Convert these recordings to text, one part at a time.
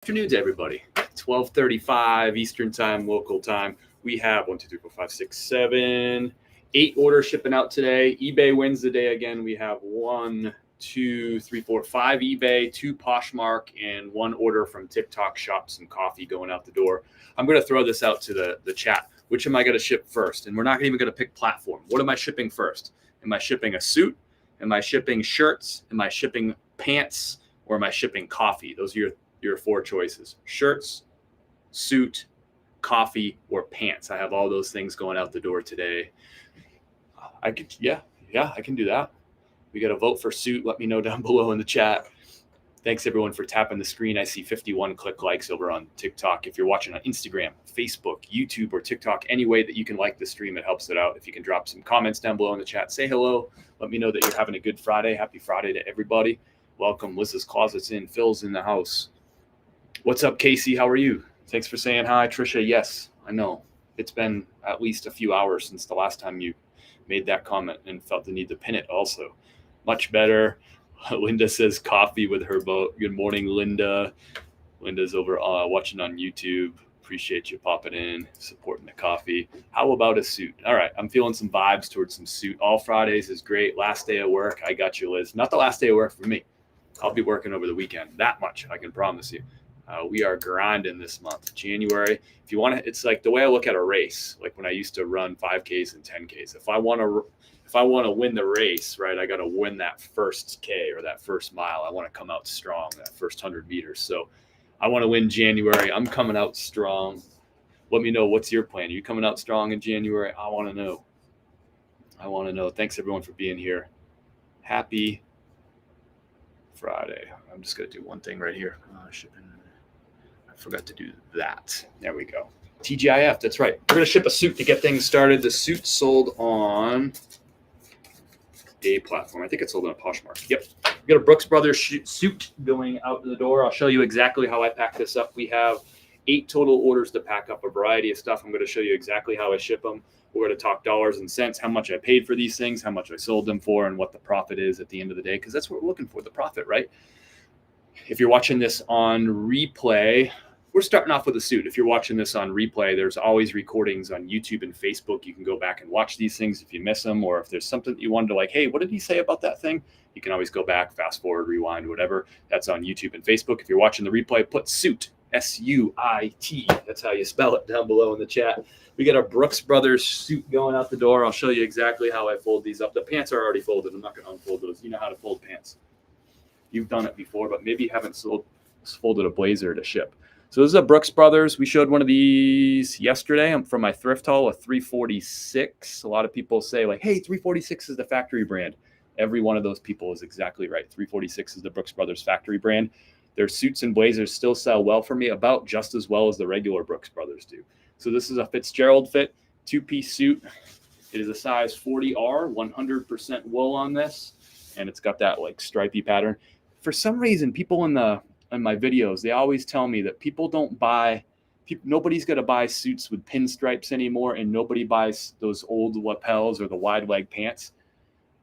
Afternoon to everybody. 12:35 Eastern Time, local time. We have 1, 2, 3, 4, 5, 6, 7, 8 orders shipping out today. eBay wins the day again. We have 1, 2, 3, 4, 5 eBay, 2 Poshmark, and 1 order from TikTok Shop, some coffee going out the door. I'm going to throw this out to the chat. Which am I going to ship first? And we're not even going to pick platform. What am I shipping first? Am I shipping a suit? Am I shipping shirts? Am I shipping pants? Or am I shipping coffee? Those are your 4 choices: shirts, suit, coffee, or pants. I have all those things going out the door today. I can do that. We got to vote for suit. Let me know down below in the chat. Thanks everyone for tapping the screen. I see 51 click likes over on TikTok. If you're watching on Instagram, Facebook, YouTube, or TikTok, any way that you can like the stream, it helps it out. If you can drop some comments down below in the chat, say hello. Let me know that you're having a good Friday. Happy Friday to everybody. Welcome. Liz's Closet's in. Phil's in the house. What's up, Casey? How are you? Thanks for saying hi. Trisha, yes, I know. It's been at least a few hours since the last time you made that comment and felt the need to pin it also. Much better. Linda says coffee with her boat. Good morning, Linda. Linda's over watching on YouTube. Appreciate you popping in, supporting the coffee. How about a suit? All right, I'm feeling some vibes towards some suit. All Fridays is great. Last day of work, I got you, Liz. Not the last day of work for me. I'll be working over the weekend. That much, I can promise you. We are grinding this month, January. If you want to, it's like the way I look at a race, like when I used to run 5Ks and 10Ks. If I want to win the race, right, I got to win that first K or that first mile. I want to come out strong, that first 100 meters. So I want to win January. I'm coming out strong. Let me know, what's your plan? Are you coming out strong in January? I want to know. Thanks everyone for being here. Happy Friday. I'm just going to do one thing right here. Shipping. I forgot to do that. There we go. TGIF, that's right. We're going to ship a suit to get things started. The suit sold on a platform. I think it's sold on a Poshmark. Yep. We got a Brooks Brothers suit going out the door. I'll show you exactly how I pack this up. We have 8 total orders to pack up, a variety of stuff. I'm going to show you exactly how I ship them. We're going to talk dollars and cents, how much I paid for these things, how much I sold them for, and what the profit is at the end of the day, because that's what we're looking for, the profit, right? If you're watching this on replay, we're starting off with a suit. If you're watching this on replay, there's always recordings on YouTube and Facebook. You can go back and watch these things if you miss them, or if there's something that you wanted to like, hey, what did he say about that thing? You can always go back, fast forward, rewind, whatever. That's on YouTube and Facebook. If you're watching the replay, put suit, S-U-I-T. That's how you spell it down below in the chat. We got a Brooks Brothers suit going out the door. I'll show you exactly how I fold these up. The pants are already folded. I'm not going to unfold those. You know how to fold pants. You've done it before, but maybe you haven't folded a blazer to ship. So this is a Brooks Brothers. We showed one of these yesterday. I'm from my thrift haul, a 346. A lot of people say like, hey, 346 is the factory brand. Every one of those people is exactly right. 346 is the Brooks Brothers factory brand. Their suits and blazers still sell well for me, about just as well as the regular Brooks Brothers do. So this is a Fitzgerald fit, 2-piece suit. It is a size 40R, 100% wool on this. And it's got that like stripy pattern. For some reason, people in my videos, they always tell me that nobody's going to buy suits with pinstripes anymore, and nobody buys those old lapels or the wide leg pants.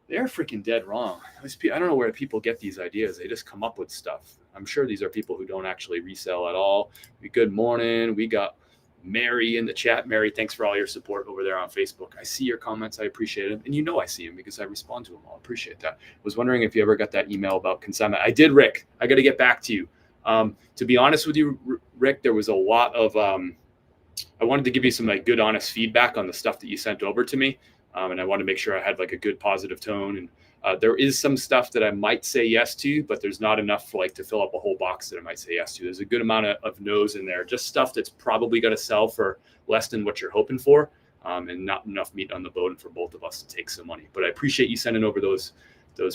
They're freaking dead wrong. I don't know where people get these ideas. They just come up with stuff. I'm sure these are people who don't actually resell at all. Good morning. We got Mary in the chat. Mary, thanks for all your support over there on Facebook. I see your comments. I appreciate them. And you know I see them because I respond to them all. I appreciate that. Was wondering if you ever got that email about consignment. I did, Rick. I got to get back to you. To be honest with you, Rick, there was a lot of, I wanted to give you some like good, honest feedback on the stuff that you sent over to me. And I wanted to make sure I had like a good positive tone. And there is some stuff that I might say yes to, but there's not enough like to fill up a whole box that I might say yes to. There's a good amount of no's in there, just stuff that's probably going to sell for less than what you're hoping for, and not enough meat on the bone for both of us to take some money. But I appreciate you sending over those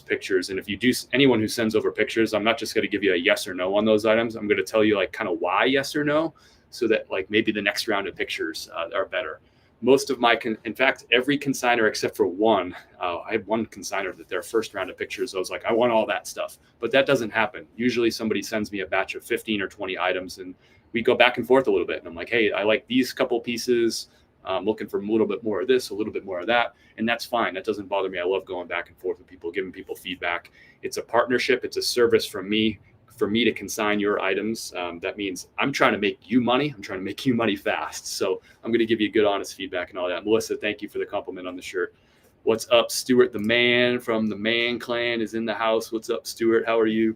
pictures. And if you do, anyone who sends over pictures, I'm not just going to give you a yes or no on those items. I'm going to tell you like kind of why yes or no, so that like maybe the next round of pictures are better. Most of my, in fact, every consignor except for one, I had one consignor that their first round of pictures, I was like, I want all that stuff. But that doesn't happen. Usually somebody sends me a batch of 15 or 20 items and we go back and forth a little bit. And I'm like, hey, I like these couple pieces. I'm looking for a little bit more of this, a little bit more of that. And that's fine. That doesn't bother me. I love going back and forth with people, giving people feedback. It's a partnership. It's a service from me for me to consign your items, that means I'm trying to make you money. I'm trying to make you money fast. So I'm going to give you good, honest feedback and all that. Melissa, thank you for the compliment on the shirt. What's up, Stuart? The man from the Man Clan is in the house. What's up, Stuart? How are you?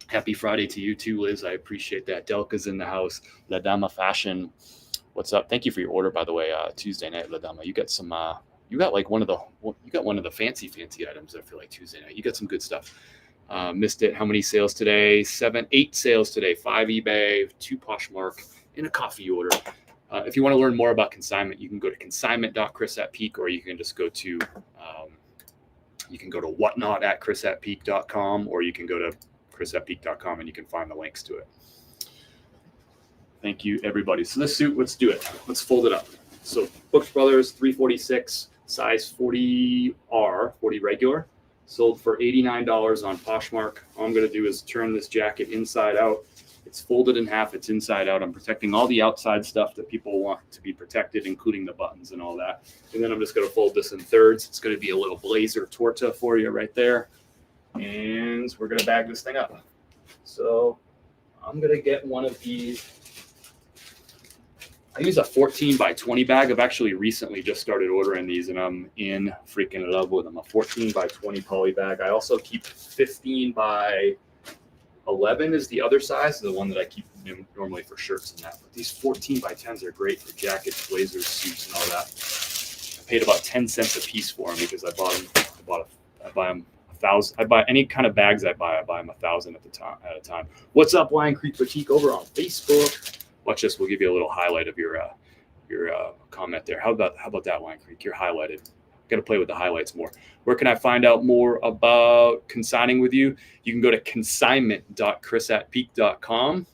Happy Friday to you too, Liz. I appreciate that. Delka's in the house. La Dama Fashion. What's up? Thank you for your order, by the way. Tuesday night, La Dama. You got some. You got like one of the fancy items. I feel like Tuesday night. You got some good stuff. Missed it. How many sales today? 8 sales today. 5 eBay, 2 Poshmark, and a coffee order. If you want to learn more about consignment, you can go to consignment.chris@peak, or you can just go to whatnot@chris@peak.com, or you can go to chris@peak.com and you can find the links to it. Thank you, everybody. So this suit, let's do it. Let's fold it up. So Brooks Brothers 346, size 40R, 40 regular, sold for $89 on Poshmark. All I'm going to do is turn this jacket inside out. It's folded in half. It's inside out. I'm protecting all the outside stuff that people want to be protected, including the buttons and all that. And then I'm just going to fold this in thirds. It's going to be a little blazer torta for you right there. And we're going to bag this thing up. So I'm going to get one of these. I use a 14 by 20 bag. I've actually recently just started ordering these, and I'm in freaking love with them. A 14 by 20 poly bag. I also keep 15 by 11 is the other size, the one that I keep normally for shirts and that. But these 14 by 10s are great for jackets, blazers, suits, and all that. I paid about 10 cents a piece for them because I buy them 1,000. I buy any kind of bags I buy them 1,000 at a time. What's up, Lion Creek Boutique over on Facebook? Watch this. We'll give you a little highlight of your comment there. How about that, Lion Creek? You're highlighted. Got to play with the highlights more. Where can I find out more about consigning with you? You can go to consignment.chris@peak.com,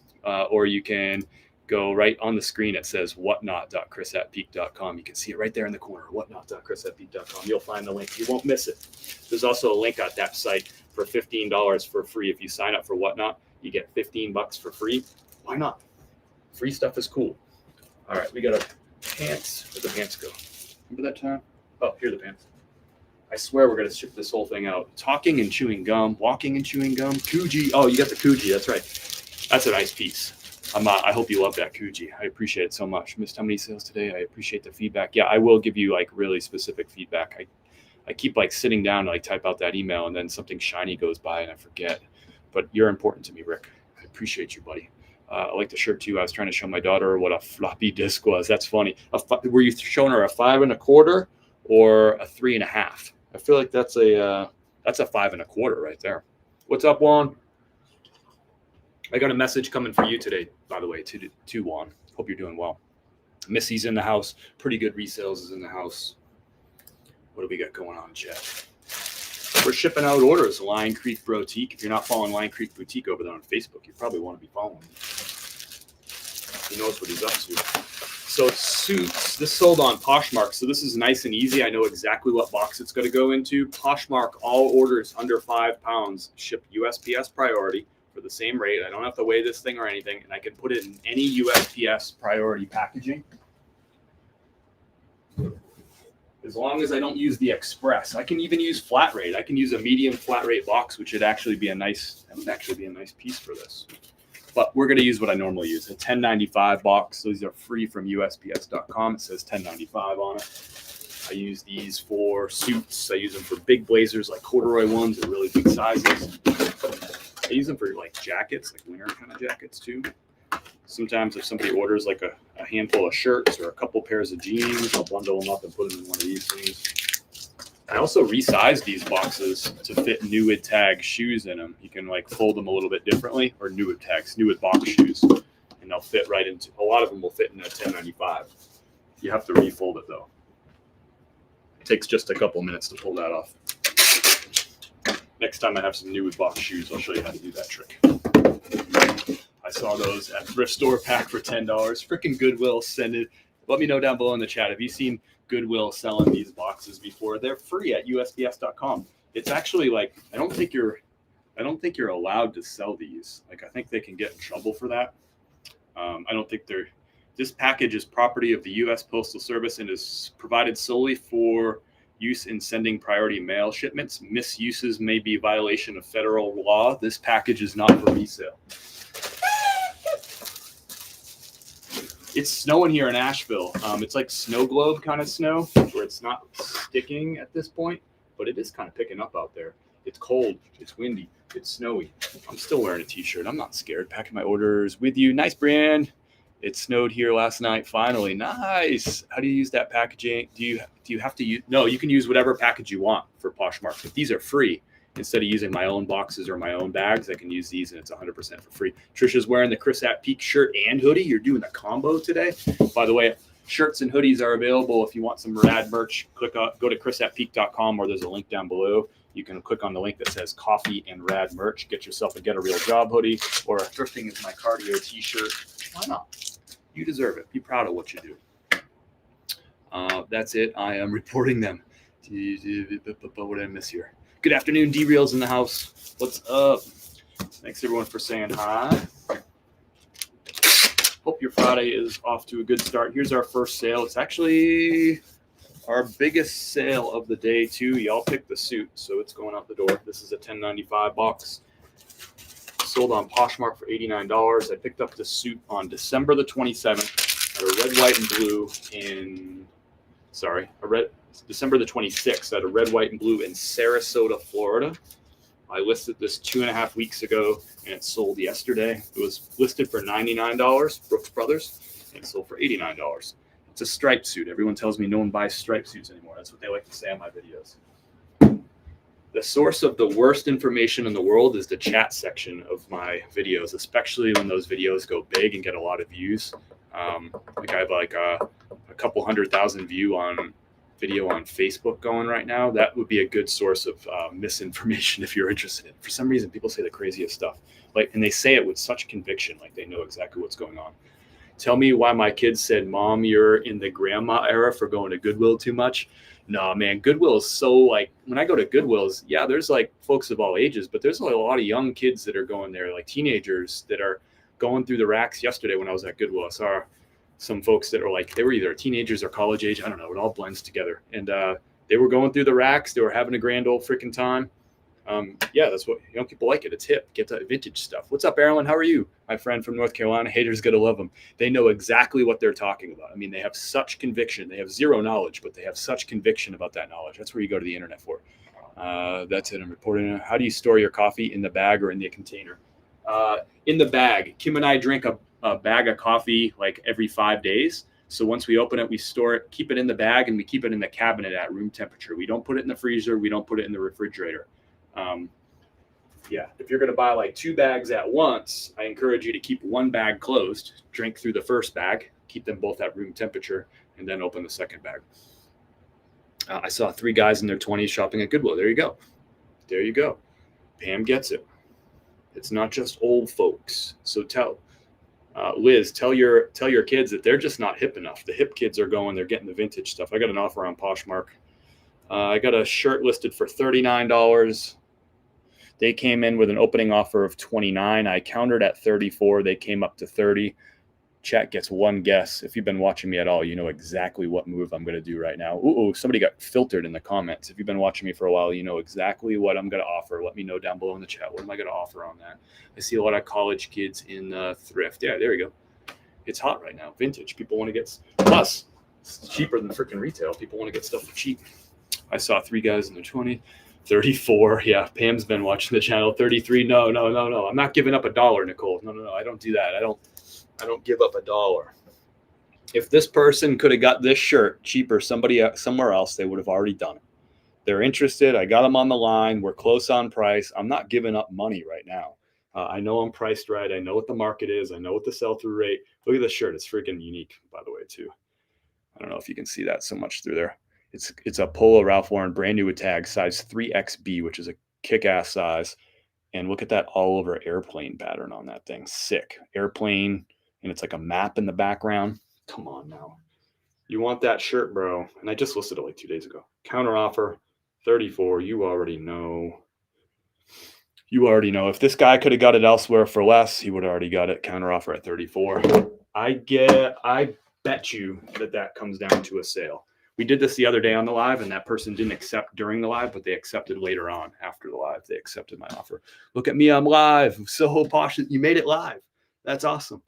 or you can go right on the screen. It says whatnot.chris@peak.com. You can see it right there in the corner, whatnot.chris@peak.com. You'll find the link. You won't miss it. There's also a link at that site for $15 for free. If you sign up for Whatnot, you get $15 for free. Why not? Free stuff is cool. All right, we got our pants. Where'd the pants go? Remember that time? Oh, here are the pants. I swear we're going to ship this whole thing out. Talking and chewing gum, walking and chewing gum. Kuji. Oh, you got the Kuji. That's right. That's a nice piece. I hope you love that Kuji. I appreciate it so much. Missed how many sales today? I appreciate the feedback. Yeah, I will give you like really specific feedback. I keep like sitting down to like type out that email, and then something shiny goes by and I forget. But you're important to me, Rick. I appreciate you, buddy. I like the shirt too. I was trying to show my daughter what a floppy disk was. That's funny. Were you showing her a 5 1/4 or a 3 1/2? I feel like that's a 5 1/4 right there. What's up, Juan? I got a message coming for you today, by the way, to Juan. Hope you're doing well. Missy's in the house. Pretty good resales is in the house. What do we got going on, chat? We're shipping out orders, Lion Creek Boutique. If you're not following Lion Creek Boutique over there on Facebook, you probably want to be following him. He knows what he's up to. So suits, this sold on Poshmark. So this is nice and easy. I know exactly what box it's going to go into. Poshmark, all orders under 5 pounds, ship USPS priority for the same rate. I don't have to weigh this thing or anything, and I can put it in any USPS priority packaging. As long as I don't use the express. I can even use flat rate. I can use a medium flat rate box, which would actually be a nice piece for this. But we're going to use what I normally use, a 1095 box. These are free from USPS.com. It says 1095 on it. I use these for suits. I use them for big blazers, like corduroy ones, or really big sizes. I use them for like jackets, like winter kind of jackets too. Sometimes if somebody orders like a handful of shirts or a couple pairs of jeans, I'll bundle them up and put them in one of these things. I also resized these boxes to fit Newid tag shoes in them. You can like fold them a little bit differently, or Newid tags, Newid box shoes, and they'll fit right into, a lot of them will fit in a 1095. You have to refold it though. It takes just a couple minutes to pull that off. Next time I have some Newid box shoes, I'll show you how to do that trick. I saw those at thrift store pack for $10. Freaking Goodwill, send it. Let me know down below in the chat. Have you seen Goodwill selling these boxes before? They're free at USPS.com. It's actually like, I don't think you're allowed to sell these. Like, I think they can get in trouble for that. I don't think this package is property of the U.S. Postal Service and is provided solely for use in sending priority mail shipments. Misuses may be a violation of federal law. This package is not for resale. It's snowing here in Asheville. It's like snow globe kind of snow, where it's not sticking at this point, but it is kind of picking up out there. It's cold, it's windy, it's snowy. I'm still wearing a t-shirt. I'm not scared. Packing my orders with you. Nice, Brian. It snowed here last night. Finally, nice. How do you use that packaging? Do you have to use? No, you can use whatever package you want for Poshmark. If these are free, instead of using my own boxes or my own bags, I can use these and it's 100% for free. Trisha's wearing the Chris at Peak shirt and hoodie. You're doing a combo today. By the way, shirts and hoodies are available. If you want some rad merch, go to chrisatpeak.com, or there's a link down below. You can click on the link that says coffee and rad merch. Get yourself a Get a Real Job hoodie, or a Thrifting is My Cardio t-shirt. Why not? You deserve it. Be proud of what you do. That's it. I am reporting them. What did I miss here? Good afternoon, D-Reels in the house. What's up? Thanks everyone for saying hi. Hope your Friday is off to a good start. Here's our first sale. It's actually our biggest sale of the day too. Y'all picked the suit, so it's going out the door. This is a $10.95 box. Sold on Poshmark for $89. I picked up the suit on December the 27th at a red, white, and blue December the 26th at a red, white, and blue in Sarasota, Florida. I listed this 2.5 weeks ago, and it sold yesterday. It was listed for $99, Brooks Brothers, and it sold for $89. It's a striped suit. Everyone tells me no one buys striped suits anymore. That's what they like to say on my videos. The source of the worst information in the world is the chat section of my videos, especially when those videos go big and get a lot of views. Like I have like a couple 100,000 view on video on Facebook going right now. That would be a good source of misinformation if you're interested in. For some reason, people say the craziest stuff, and they say it with such conviction, like they know exactly what's going on. Tell me why my kids said, "Mom, you're in the grandma era for going to Goodwill too much." No, man, Goodwill is so when I go to Goodwill's, yeah, there's folks of all ages, but there's a lot of young kids that are going there, like teenagers that are going through the racks. Yesterday when I was at Goodwill, I saw some folks that are they were either teenagers or college age. I don't know. It all blends together. And they were going through the racks. They were having a grand old freaking time. Yeah, that's what young people like it. It's hip. Get that vintage stuff. What's up, Aaron? How are you? My friend from North Carolina. Haters going to love them. They know exactly what they're talking about. I mean, they have such conviction. They have zero knowledge, but they have such conviction about that knowledge. That's where you go to the internet for. That's it. I'm reporting. How do you store your coffee, in the bag or in the container? In the bag. Kim and I drink a bag of coffee every 5 days. So once we open it, we store it, keep it in the bag, and we keep it in the cabinet at room temperature. We don't put it in the freezer. We don't put it in the refrigerator. Yeah, if you're going to buy 2 bags at once, I encourage you to keep one bag closed, drink through the first bag, keep them both at room temperature, and then open the second bag. I saw 3 guys in their 20s shopping at Goodwill. There you go. There you go. Pam gets it. It's not just old folks. So Liz, tell your kids that they're just not hip enough. The hip kids are going, they're getting the vintage stuff. I got an offer on Poshmark. I got a shirt listed for $39. They came in with an opening offer of $29. I countered at $34. They came up to $30. Chat gets one guess. If you've been watching me at all, you know exactly what move I'm going to do right now. Ooh, somebody got filtered in the comments. If you've been watching me for a while, you know exactly what I'm going to offer. Let me know down below in the chat. What am I going to offer on that? I see a lot of college kids in thrift. Yeah, there you go. It's hot right now. Vintage. People want to get, plus it's cheaper than freaking retail. People want to get stuff for cheap. I saw 3 guys in their 20s. 34. Yeah, Pam's been watching the channel. 33. No. I'm not giving up $1, Nicole. No. I don't do that. I don't give up $1. If this person could have got this shirt cheaper somewhere else, they would have already done it. They're interested. I got them on the line. We're close on price. I'm not giving up money right now. I know I'm priced right. I know what the market is. I know what the sell-through rate. Look at this shirt. It's freaking unique, by the way, too. I don't know if you can see that so much through there. It's a Polo Ralph Lauren, brand new with tag, size 3XB, which is a kick-ass size. And look at that all over airplane pattern on that thing. Sick. Airplane, and it's like a map in the background. Come on now. You want that shirt, bro. And I just listed it 2 days ago. Counter offer, $34. You already know. If this guy could have got it elsewhere for less, he would have already got it. Counter offer at $34. I bet you that comes down to a sale. We did this the other day on the live, and that person didn't accept during the live, but they accepted later on after the live. They accepted my offer. Look at me, I'm live. So Posh, you made it live. That's awesome.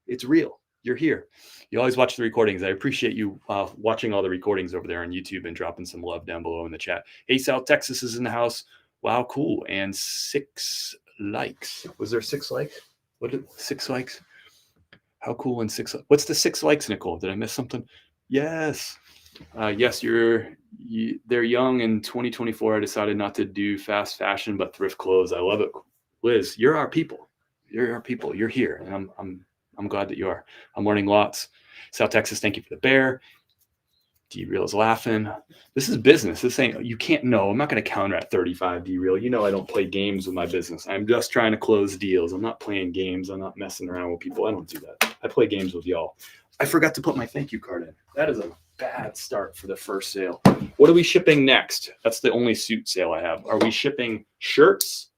It's real. You're here. You always watch the recordings. I appreciate you watching all the recordings over there on YouTube and dropping some love down below in the chat. Hey, South Texas is in the house. Wow, cool. And 6 likes. Was there 6 likes? What did 6 likes? How cool and 6. What's the 6 likes, Nicole? Did I miss something? Yes. Yes, they're young. In 2024, I decided not to do fast fashion, but thrift clothes. I love it. Liz, you're our people. You're our people. You're here. And I'm glad that you are. I'm learning lots. South Texas, thank you for the bear. D-Real's laughing. This is business. This ain't, you can't know. I'm not going to counter at 35 D-Real. You know I don't play games with my business. I'm just trying to close deals. I'm not playing games. I'm not messing around with people. I don't do that. I play games with y'all. I forgot to put my thank you card in. That is a bad start for the first sale. What are we shipping next? That's the only suit sale I have. Are we shipping shirts,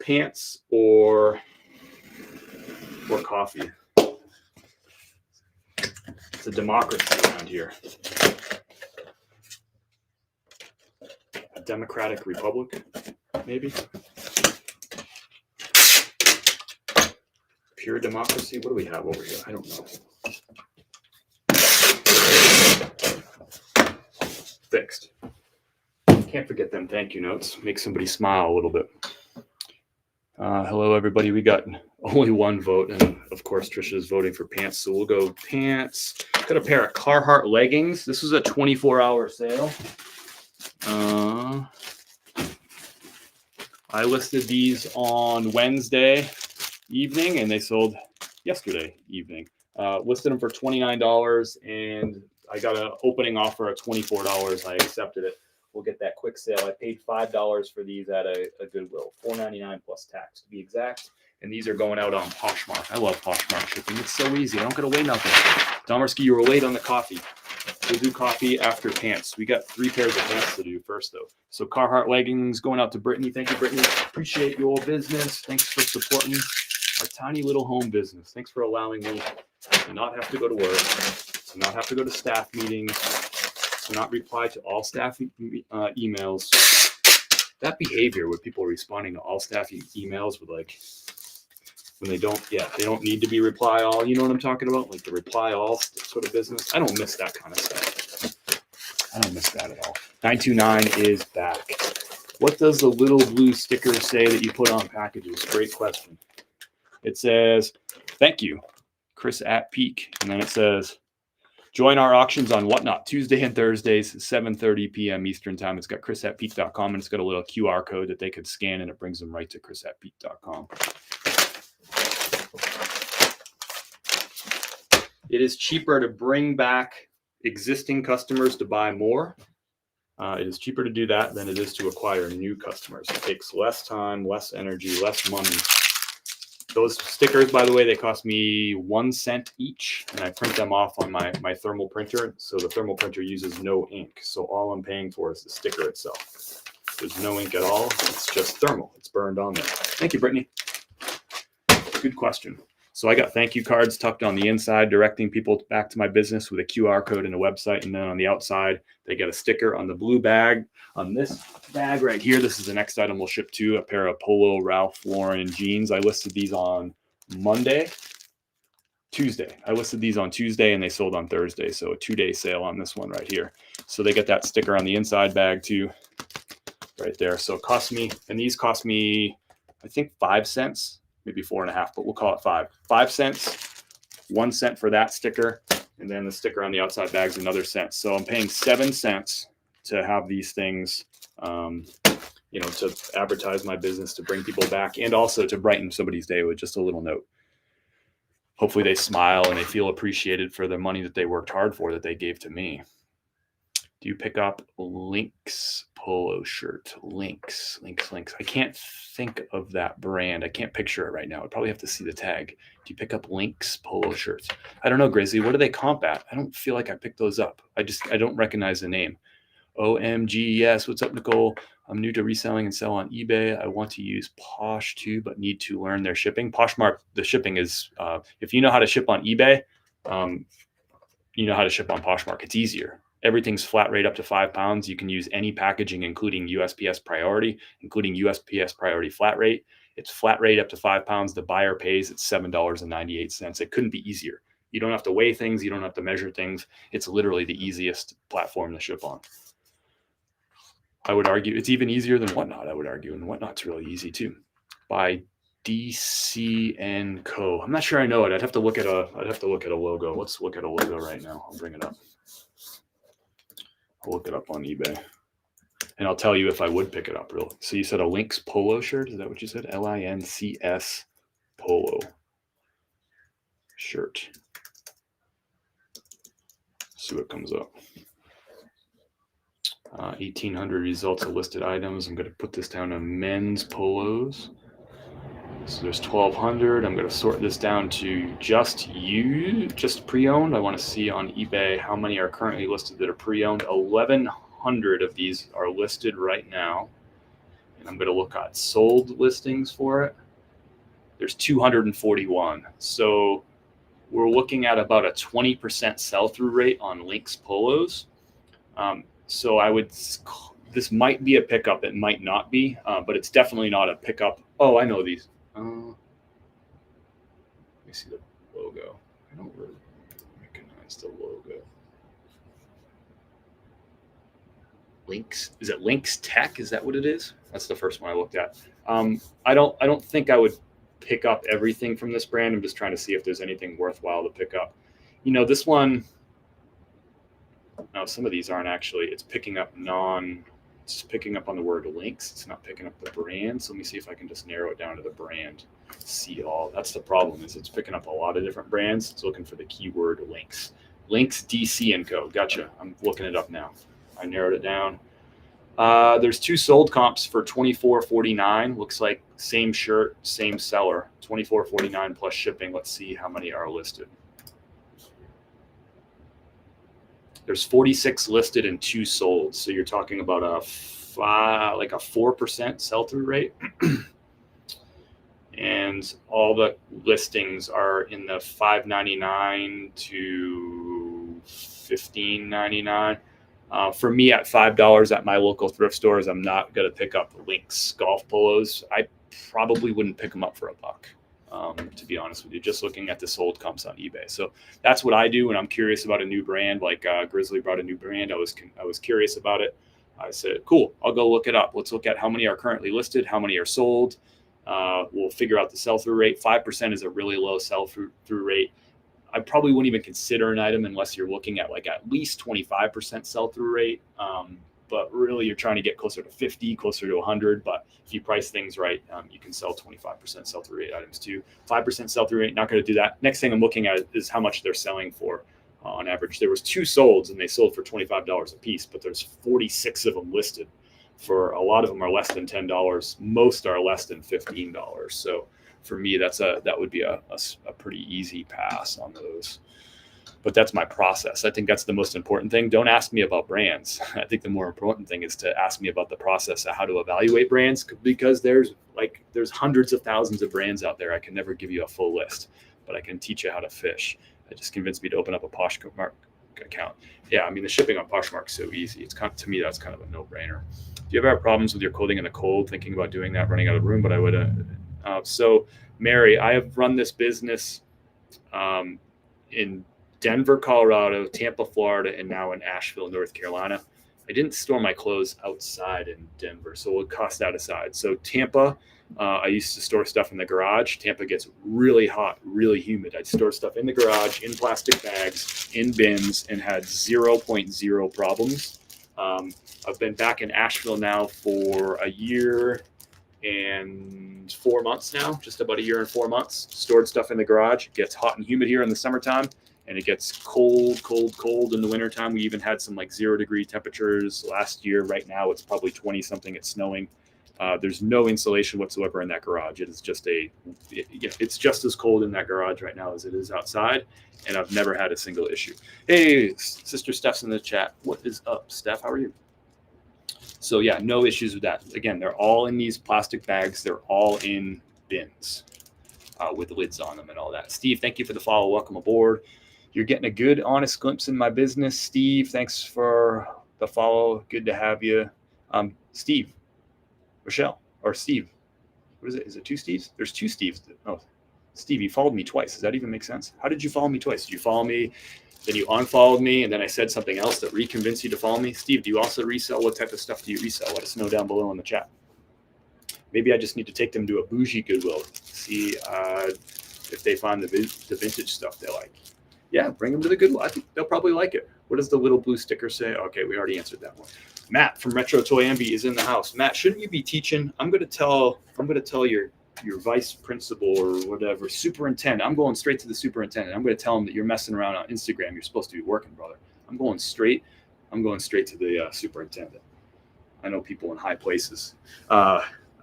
pants, or coffee? It's a democracy around here. A democratic republic, maybe? Pure democracy? What do we have over here? I don't know. Fixed. Can't forget them thank you notes. Make somebody smile a little bit. Hello, everybody. We got only 1 vote, and of course, Trisha is voting for pants, so we'll go pants. Got a pair of Carhartt leggings. This was a 24-hour sale. I listed these on Wednesday evening, and they sold yesterday evening. Listed them for $29, and I got an opening offer at $24. I accepted it. We'll get that quick sale. I paid $5 for these at a Goodwill, $4.99 plus tax to be exact. And these are going out on Poshmark. I love Poshmark shipping. It's so easy. I don't gotta weigh nothing. Domarski, you were late on the coffee. We'll do coffee after pants. We got 3 pairs of pants to do first, though. So Carhartt leggings going out to Brittany. Thank you, Brittany. Appreciate your business. Thanks for supporting our tiny little home business. Thanks for allowing me to not have to go to work, to not have to go to staff meetings, to not reply to all staff emails. That behavior with people responding to all staff emails with like, when they don't need to be reply all, you know what I'm talking about? Like the reply all sort of business. I don't miss that kind of stuff. I don't miss that at all. 929 is back. What does the little blue sticker say that you put on packages? Great question. It says, thank you, Chris at Peak. And then it says, join our auctions on Whatnot, Tuesday and Thursdays, 7:30 p.m. Eastern time. It's got chrisatpeak.com, and it's got a little QR code that they could scan, and it brings them right to chrisatpeak.com. It is cheaper to bring back existing customers to buy more. It is cheaper to do that than it is to acquire new customers. It takes less time, less energy, less money. Those stickers, by the way, they cost me 1 cent each, and I print them off on my thermal printer. So the thermal printer uses no ink. So all I'm paying for is the sticker itself. There's no ink at all. It's just thermal. It's burned on there. Thank you, Brittany. Good question. So I got thank you cards tucked on the inside, directing people back to my business with a QR code and a website. And then on the outside, they get a sticker on the blue bag. On this bag right here, this is the next item we'll ship to, a pair of Polo Ralph Lauren jeans. I listed these on Tuesday. I listed these on Tuesday, and they sold on Thursday. So a 2-day sale on this one right here. So they get that sticker on the inside bag too, right there. So it cost me, and these cost me, I think 5 cents. Maybe 4.5, but we'll call it 5. 5 cents, 1 cent for that sticker, and then the sticker on the outside bag's another cent. So I'm paying 7 cents to have these things, to advertise my business, to bring people back, and also to brighten somebody's day with just a little note. Hopefully they smile and they feel appreciated for the money that they worked hard for, that they gave to me. Do you pick up Lynx polo shirt? Lynx. I can't think of that brand. I can't picture it right now. I'd probably have to see the tag. Do you pick up Lynx polo shirts? I don't know, Grizzly. What do they comp at? I don't feel like I picked those up. I don't recognize the name. OMG, yes. What's up, Nicole? I'm new to reselling and sell on eBay. I want to use Posh too, but need to learn their shipping. Poshmark, the shipping is, if you know how to ship on eBay, you know how to ship on Poshmark. It's easier. Everything's flat rate up to 5 pounds. You can use any packaging, including USPS priority, including USPS priority flat rate. It's flat rate up to 5 pounds. The buyer pays. It's $7.98. It couldn't be easier. You don't have to weigh things. You don't have to measure things. It's literally the easiest platform to ship on. I would argue it's even easier than Whatnot, I would argue. And Whatnot's really easy too. By DC and Co. I'm not sure I know it. I'd have to look at a logo. Let's look at a logo right now. I'll bring it up. I'll look it up on eBay. And I'll tell you if I would pick it up, really. So you said a Lynx polo shirt? Is that what you said? LINCS polo shirt. See what comes up. 1,800 results of listed items. I'm going to put this down to men's polos. So there's 1,200. I'm going to sort this down to just pre-owned. I want to see on eBay how many are currently listed that are pre-owned. 1,100 of these are listed right now. And I'm going to look at sold listings for it. There's 241. So we're looking at about a 20% sell-through rate on Lynx polos. So this might be a pickup. It might not be, but it's definitely not a pickup. Oh, I know these. Let me see the logo. I don't really recognize the logo. Lynx, is it Lynx Tech? Is that what it is? That's the first one I looked at. I don't think I would pick up everything from this brand. I'm just trying to see if there's anything worthwhile to pick up. This one. No, some of these aren't actually. It's picking up It's picking up on the word Lynx. It's not picking up the brand. So let me see if I can just narrow it down to the brand. See all. That's the problem, is it's picking up a lot of different brands. It's looking for the keyword Lynx. Lynx DC and Co. Gotcha. I'm looking it up now. I narrowed it down. There's 2 sold comps for $24.49. Looks like same shirt, same seller. $24.49 plus shipping. Let's see how many are listed. There's 46 listed and 2 sold. So you're talking about a 4% sell-through rate. And all the listings are in the $5.99 to $15.99. For me, at $5 at my local thrift stores, I'm not going to pick up Lynx golf polos. I probably wouldn't pick them up for $1, to be honest with you, just looking at the sold comps on eBay. So that's what I do when I'm curious about a new brand. Like Grizzly brought a new brand. I was curious about it. I said, cool, I'll go look it up. Let's look at how many are currently listed, how many are sold. We'll figure out the sell-through rate. 5% is a really low sell-through rate. I probably wouldn't even consider an item unless you're looking at at least 25% sell-through rate. But really you're trying to get closer to 50, closer to 100. But if you price things right, you can sell 25% sell-through rate items too. 5% sell-through rate, not going to do that. Next thing I'm looking at is how much they're selling for on average. There was 2 solds and they sold for $25 a piece, but there's 46 of them listed. For a lot of them are less than $10. Most are less than $15. So for me, that would be a pretty easy pass on those. But that's my process. I think that's the most important thing. Don't ask me about brands. I think the more important thing is to ask me about the process of how to evaluate brands, because there's hundreds of thousands of brands out there. I can never give you a full list, but I can teach you how to fish. It just convinced me to open up a Poshmark account. Yeah, I mean, the shipping on Poshmark is so easy. It's to me, that's kind of a no-brainer. Do you ever have problems with your clothing in the cold, thinking about doing that, running out of room? But I would. So, Mary, I have run this business in Denver, Colorado, Tampa, Florida, and now in Asheville, North Carolina. I didn't store my clothes outside in Denver, so we'll cost that aside. So Tampa, I used to store stuff in the garage. Tampa gets really hot, really humid. I'd store stuff in the garage, in plastic bags, in bins, and had 0.0 problems. I've been back in Asheville now for a year and 4 months now, just about a year and 4 months. Stored stuff in the garage. It gets hot and humid here in the summertime, and it gets cold in the wintertime. We even had some 0-degree temperatures last year. Right now, it's probably 20 something. It's snowing. There's no insulation whatsoever in that garage. It is just it's just as cold in that garage right now as it is outside, and I've never had a single issue. Hey, Sister Steph's in the chat. What is up, Steph? How are you? So yeah, no issues with that. Again, they're all in these plastic bags. They're all in bins with lids on them and all that. Steve, thank you for the follow. Welcome aboard. You're getting a good, honest glimpse in my business. Steve, thanks for the follow. Good to have you. Steve, Rochelle, or Steve. What is it? Is it two Steves? There's two Steves. Oh, Steve, you followed me twice. Does that even make sense? How did you follow me twice? Did you follow me, then you unfollowed me, and then I said something else that reconvinced you to follow me? Steve, do you also resell? What type of stuff do you resell? Let us know down below in the chat. Maybe I just need to take them to a bougie Goodwill, see if they find the vintage stuff they like. Yeah, bring them to the Goodwill. I think they'll probably like it. What does the little blue sticker say? Okay, we already answered that one. Matt from Retro Toy Envy is in the house. Matt, shouldn't you be teaching? I'm going to tell your vice principal or whatever, superintendent. I'm going straight to the superintendent. I'm going to tell him that you're messing around on Instagram. You're supposed to be working, brother. I'm going straight to the superintendent. I know people in high places.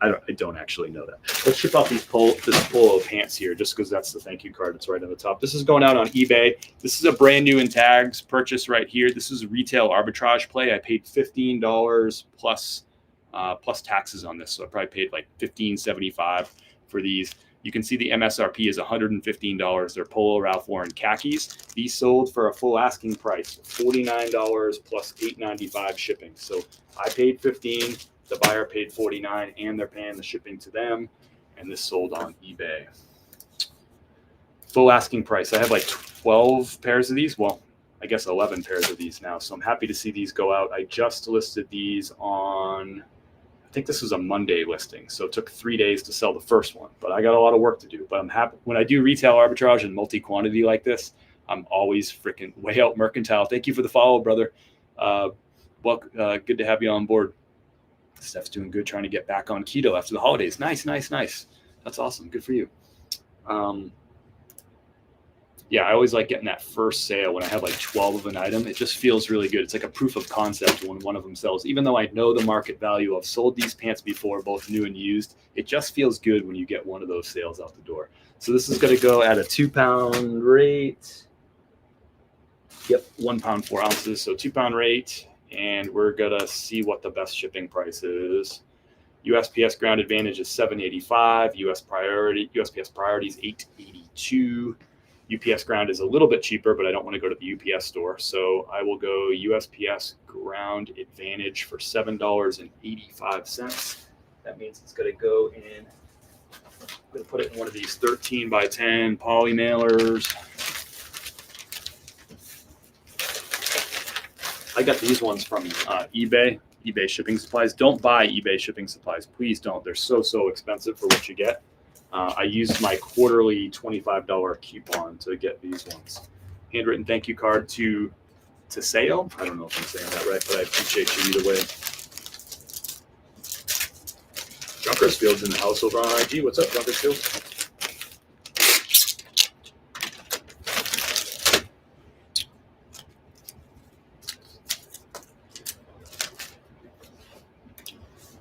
I don't actually know that. Let's ship out this polo pants here, just because that's the thank you card. It's right on the top. This is going out on eBay. This is a brand new in tags purchase right here. This is a retail arbitrage play. I paid $15 plus taxes on this, so I probably paid like $15.75 for these. You can see the MSRP is $115. They're Polo Ralph Lauren khakis. These sold for a full asking price, $49 plus $8.95 shipping. So I paid $15. The buyer paid $49, and they're paying the shipping to them. And this sold on eBay. Full asking price. I have like 12 pairs of these. Well, I guess 11 pairs of these now. So I'm happy to see these go out. I just listed these on, I think this was a Monday listing. So it took 3 days to sell the first one. But I got a lot of work to do. But I'm happy. When I do retail arbitrage and multi-quantity like this, I'm always freaking way out mercantile. Thank you for the follow, brother. Good to have you on board. Steph's doing good, trying to get back on keto after the holidays. Nice. That's awesome. Good for you. Yeah, I always like getting that first sale when I have like 12 of an item. It just feels really good. It's like a proof of concept when one of them sells. Even though I know the market value, I've sold these pants before, both new and used. It just feels good when you get one of those sales out the door. So this is going to go at a 2 pound rate. Yep, 1 pound 4 ounces. So 2 pound rate. And we're going to see what the best shipping price is. USPS Ground Advantage is $7.85. USPS Priority is $8.82. UPS Ground is a little bit cheaper, but I don't want to go to the UPS store. So I will go USPS Ground Advantage for $7.85. That means it's going to go in. I'm going to put it in one of these 13 by 10 poly mailers. I got these ones from eBay shipping supplies. Don't buy eBay shipping supplies. Please don't. They're so expensive for what you get. I used my quarterly $25 coupon to get these ones. Handwritten thank you card to Sale. I don't know if I'm saying that right, but I appreciate you either way. Junkersfield's in the house over on IG. What's up, Junkersfield?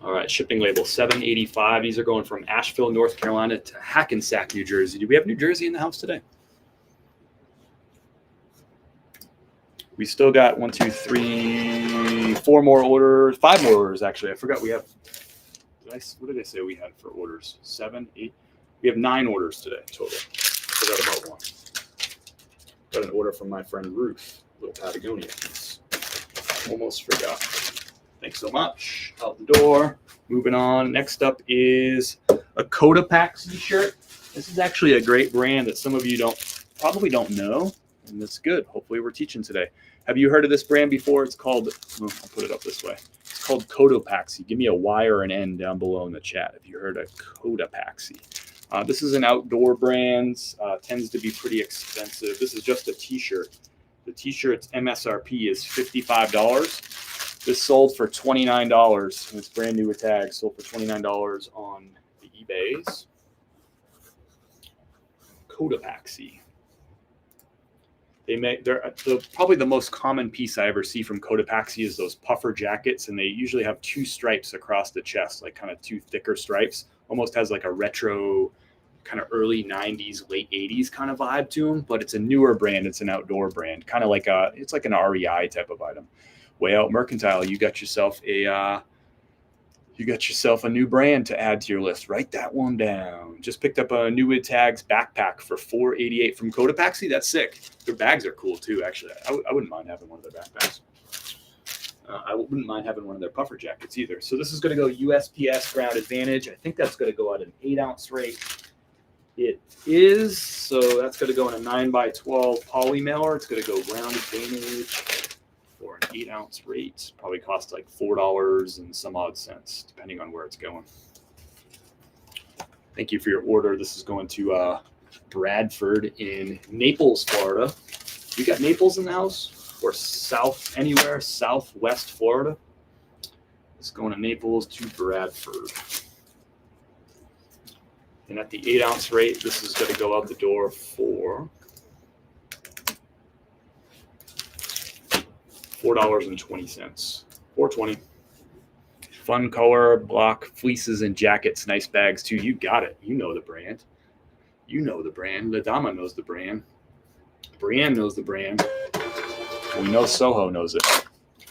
All right, shipping label $7.85. These are going from Asheville, North Carolina to Hackensack, New Jersey. Do we have New Jersey in the house today? We still got 1, 2, 3, 4 more orders, 5 more orders actually. I forgot we have. What did I say we had for orders? 7, 8. We have 9 orders today total. Forgot about one. Got an order from my friend Ruth, little Patagonia piece. Almost forgot. Thanks so much. Out the door. Moving on. Next up is a Cotopaxi shirt. This is actually a great brand that some of you probably don't know, and that's good. Hopefully we're teaching today. Have you heard of this brand before? It's called, I'll put it up this way. It's called Cotopaxi. Give me a Y or an N down below in the chat if you heard of Cotopaxi. This is an outdoor brand. Tends to be pretty expensive. This is just a t-shirt. The t-shirt's MSRP is $55. This sold for $29. It's brand new with tags. Sold for $29 on the eBays. Cotopaxi. They're probably the most common piece I ever see from Cotopaxi is those puffer jackets, and they usually have 2 stripes across the chest, like kind of 2 thicker stripes. Almost has like a retro, kind of early 90s, late 80s kind of vibe to them, but it's a newer brand. It's an outdoor brand, kind of like it's like an REI type of item. Way Out Mercantile, you got yourself a You got yourself a new brand to add to your list. Write that one down. Just picked up a New With Tags backpack for $4.88 from Cotopaxi. That's sick. Their bags are cool too, actually. I wouldn't mind having one of their backpacks. I wouldn't mind having one of their puffer jackets either. So this is going to go USPS Ground Advantage. I think that's going to go at an 8-ounce rate. It is. So that's going to go in a 9x12 poly mailer. It's going to go Ground Advantage for an 8-ounce rate. Probably cost like $4 and some odd cents, depending on where it's going. Thank you for your order. This is going to Bradford in Naples, Florida. You got Naples in the house? Or south, anywhere, southwest Florida. It's going to Naples to Bradford. And at the 8-ounce rate, this is going to go out the door for $4.20. $4.20. Fun color, block, fleeces, and jackets. Nice bags, too. You got it. You know the brand. You know the brand. La Dama knows the brand. Brienne knows the brand. We know Soho knows it.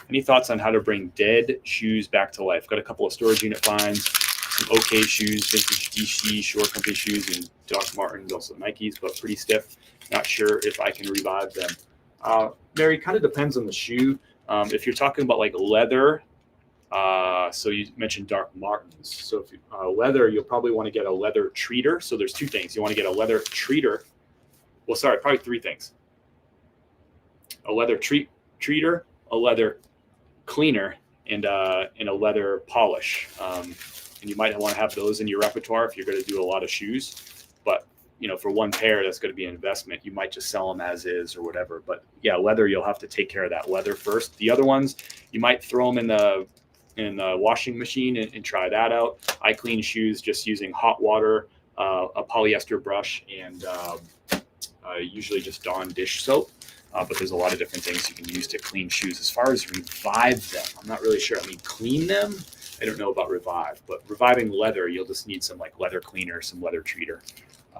Any thoughts on how to bring dead shoes back to life? Got a couple of storage unit finds, some OK shoes, vintage DC, Shore Company shoes, and Doc Martens, also Nikes, but pretty stiff. Not sure if I can revive them. Mary, kind of depends on the shoe. If you're talking about like leather, so you mentioned Doc Martens. So if leather, you'll probably want to get a leather treater. So there's two things. You want to get a leather treater. Well, sorry, probably three things. A leather treater, a leather cleaner, and a leather polish. And you might want to have those in your repertoire if you're going to do a lot of shoes. But for one pair, that's going to be an investment. You might just sell them as is or whatever. But yeah, leather, you'll have to take care of that leather first. The other ones, you might throw them in the washing machine and try that out. I clean shoes just using hot water, a polyester brush, and usually just Dawn dish soap. But there's a lot of different things you can use to clean shoes. As far as revive them, I'm not really sure. I mean, clean them, I don't know about revive. But reviving leather, you'll just need some like leather cleaner, some leather treater.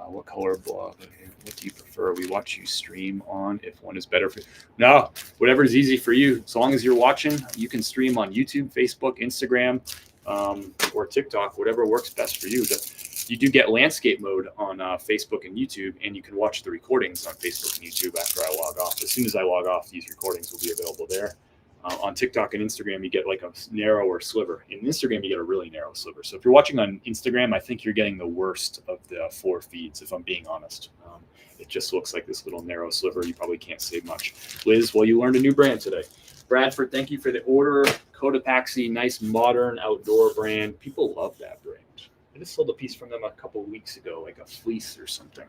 What color blog? What do you prefer? We watch you stream on if one is better for you. No, whatever is easy for you. As long as you're watching, you can stream on YouTube, Facebook, Instagram, or TikTok, whatever works best for you. You do get landscape mode on Facebook and YouTube, and you can watch the recordings on Facebook and YouTube after I log off. As soon as I log off, these recordings will be available there. On TikTok and Instagram, you get like a narrower sliver. In Instagram, you get a really narrow sliver. So if you're watching on Instagram, I think you're getting the worst of the 4 feeds, if I'm being honest. It just looks like this little narrow sliver. You probably can't say much. Liz, well, you learned a new brand today. Bradford, thank you for the order. Cotopaxi, nice modern outdoor brand. People love that brand. I just sold a piece from them a couple of weeks ago, like a fleece or something.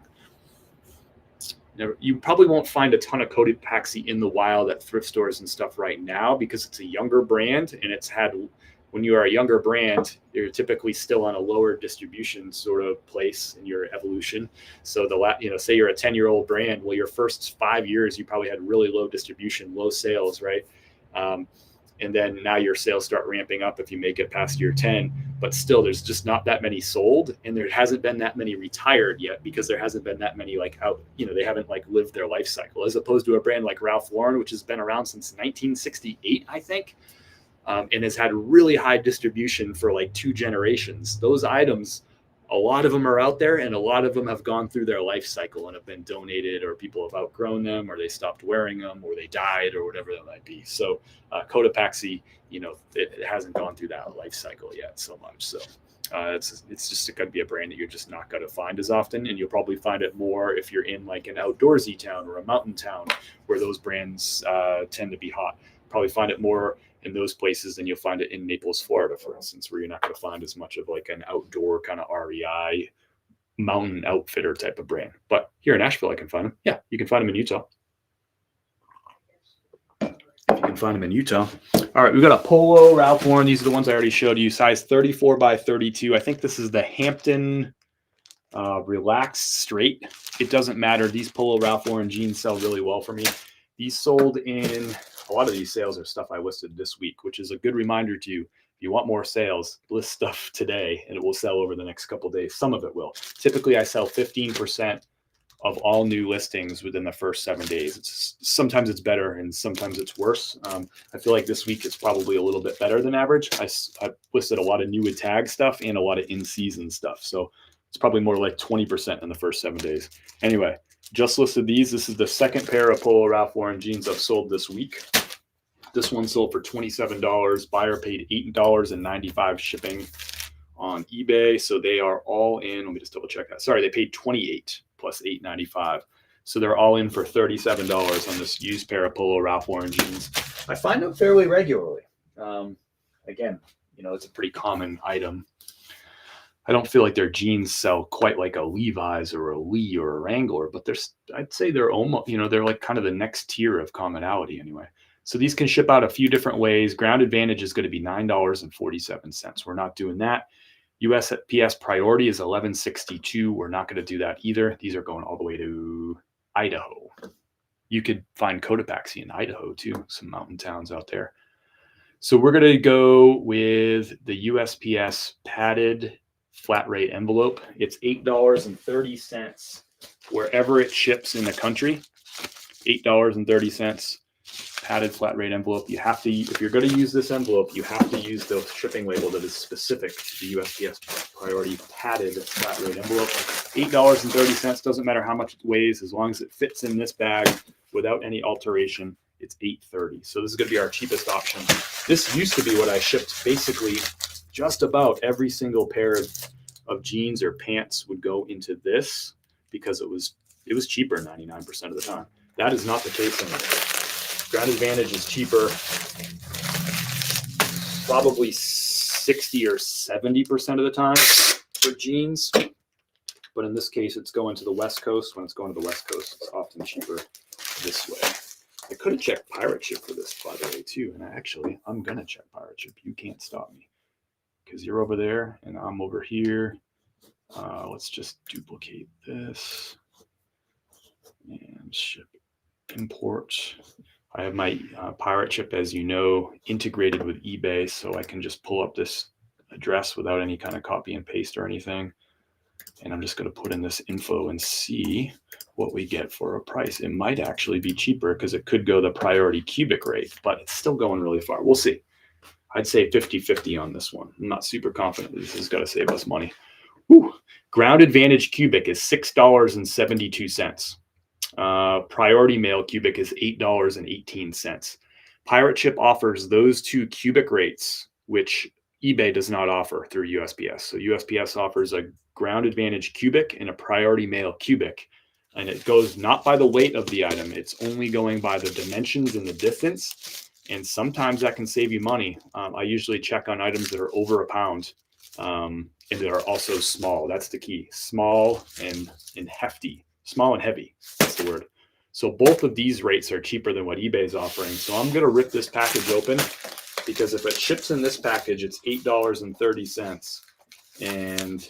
You probably won't find a ton of Cotopaxi in the wild at thrift stores and stuff right now because it's a younger brand, and when you are a younger brand, you're typically still on a lower distribution sort of place in your evolution. So say you're a 10-year-old brand, well, your first 5 years, you probably had really low distribution, low sales, right? And then now your sales start ramping up if you make it past year 10, but still there's just not that many sold, and there hasn't been that many retired yet because there hasn't been that many they haven't lived their life cycle, as opposed to a brand like Ralph Lauren, which has been around since 1968, I think, and has had really high distribution for like 2 generations. Those items, a lot of them are out there, and a lot of them have gone through their life cycle and have been donated, or people have outgrown them, or they stopped wearing them, or they died, or whatever that might be. So Cotopaxi, it hasn't gone through that life cycle yet so much. So it's just going to be a brand that you're just not going to find as often, and you'll probably find it more if you're in like an outdoorsy town or a mountain town where those brands tend to be hot. Probably find it more in those places than you'll find it in Naples, Florida, for instance, where you're not going to find as much of like an outdoor kind of REI mountain outfitter type of brand. But here in Asheville, I can find them. Yeah, you can find them in Utah. You can find them in Utah. All right, we've got a Polo Ralph Lauren. These are the ones I already showed you. Size 34 by 32. I think this is the Hampton Relaxed Straight. It doesn't matter. These Polo Ralph Lauren jeans sell really well for me. These sold in... A lot of these sales are stuff I listed this week, which is a good reminder to you. If you want more sales, list stuff today, and it will sell over the next couple of days. Some of it will. Typically, I sell 15% of all new listings within the first 7 days. Sometimes it's better and sometimes it's worse. I feel like this week it's probably a little bit better than average. I listed a lot of new with tag stuff and a lot of in-season stuff. So it's probably more like 20% in the first 7 days. Anyway, just listed these. This is the second pair of Polo Ralph Lauren jeans I've sold this week. This one sold for $27. Buyer paid $8.95 shipping on eBay. So they are all in. Let me just double check that. Sorry, they paid $28 plus $8.95. So they're all in for $37 on this used pair of Polo Ralph Lauren jeans. I find them fairly regularly. Again, you know, it's a pretty common item. I don't feel like their jeans sell quite like a Levi's or a Lee or a Wrangler, but I'd say they're almost, you know, they're like kind of the next tier of commonality anyway. So these can ship out a few different ways. Ground Advantage is going to be $9.47. We're not doing that. USPS priority is $11.62. We're not going to do that either. These are going all the way to Idaho. You could find Cotopaxi in Idaho too, some mountain towns out there. So we're going to go with the USPS padded flat rate envelope. It's $8.30 wherever it ships in the country. $8.30 padded flat rate envelope. You have to, if you're going to use this envelope, you have to use the shipping label that is specific to the USPS priority padded flat rate envelope. $8.30. Doesn't matter how much it weighs, as long as it fits in this bag without any alteration. It's $8.30. So this is going to be our cheapest option. This used to be what I shipped. Basically, just about every single pair of jeans or pants would go into this because it was cheaper 99% of the time. That is not the case anymore. Ground Advantage is cheaper, probably 60 or 70% of the time for jeans. But in this case, it's going to the West Coast. When it's going to the West Coast, it's often cheaper this way. I could have checked Pirate Ship for this, by the way, too. And I'm going to check Pirate Ship. You can't stop me because you're over there and I'm over here. Let's just duplicate this and ship import. I have my Pirate Ship, as you know, integrated with eBay, so I can just pull up this address without any kind of copy and paste or anything. And I'm just going to put in this info and see what we get for a price. It might actually be cheaper because it could go the priority cubic rate, but it's still going really far. We'll see. I'd say 50-50 on this one. I'm not super confident this is going to save us money. Whew. Ground Advantage cubic is $6.72. Priority mail cubic is $8.18. Pirate Ship offers those two cubic rates, which eBay does not offer through USPS. So USPS offers a Ground Advantage cubic and a priority mail cubic. And it goes not by the weight of the item. It's only going by the dimensions and the distance. And sometimes that can save you money. I usually check on items that are over a pound and that are also small. That's the key. Small and hefty. Small and heavy. That's the word. So both of these rates are cheaper than what eBay is offering. So I'm going to rip this package open because if it ships in this package, it's $8.30. And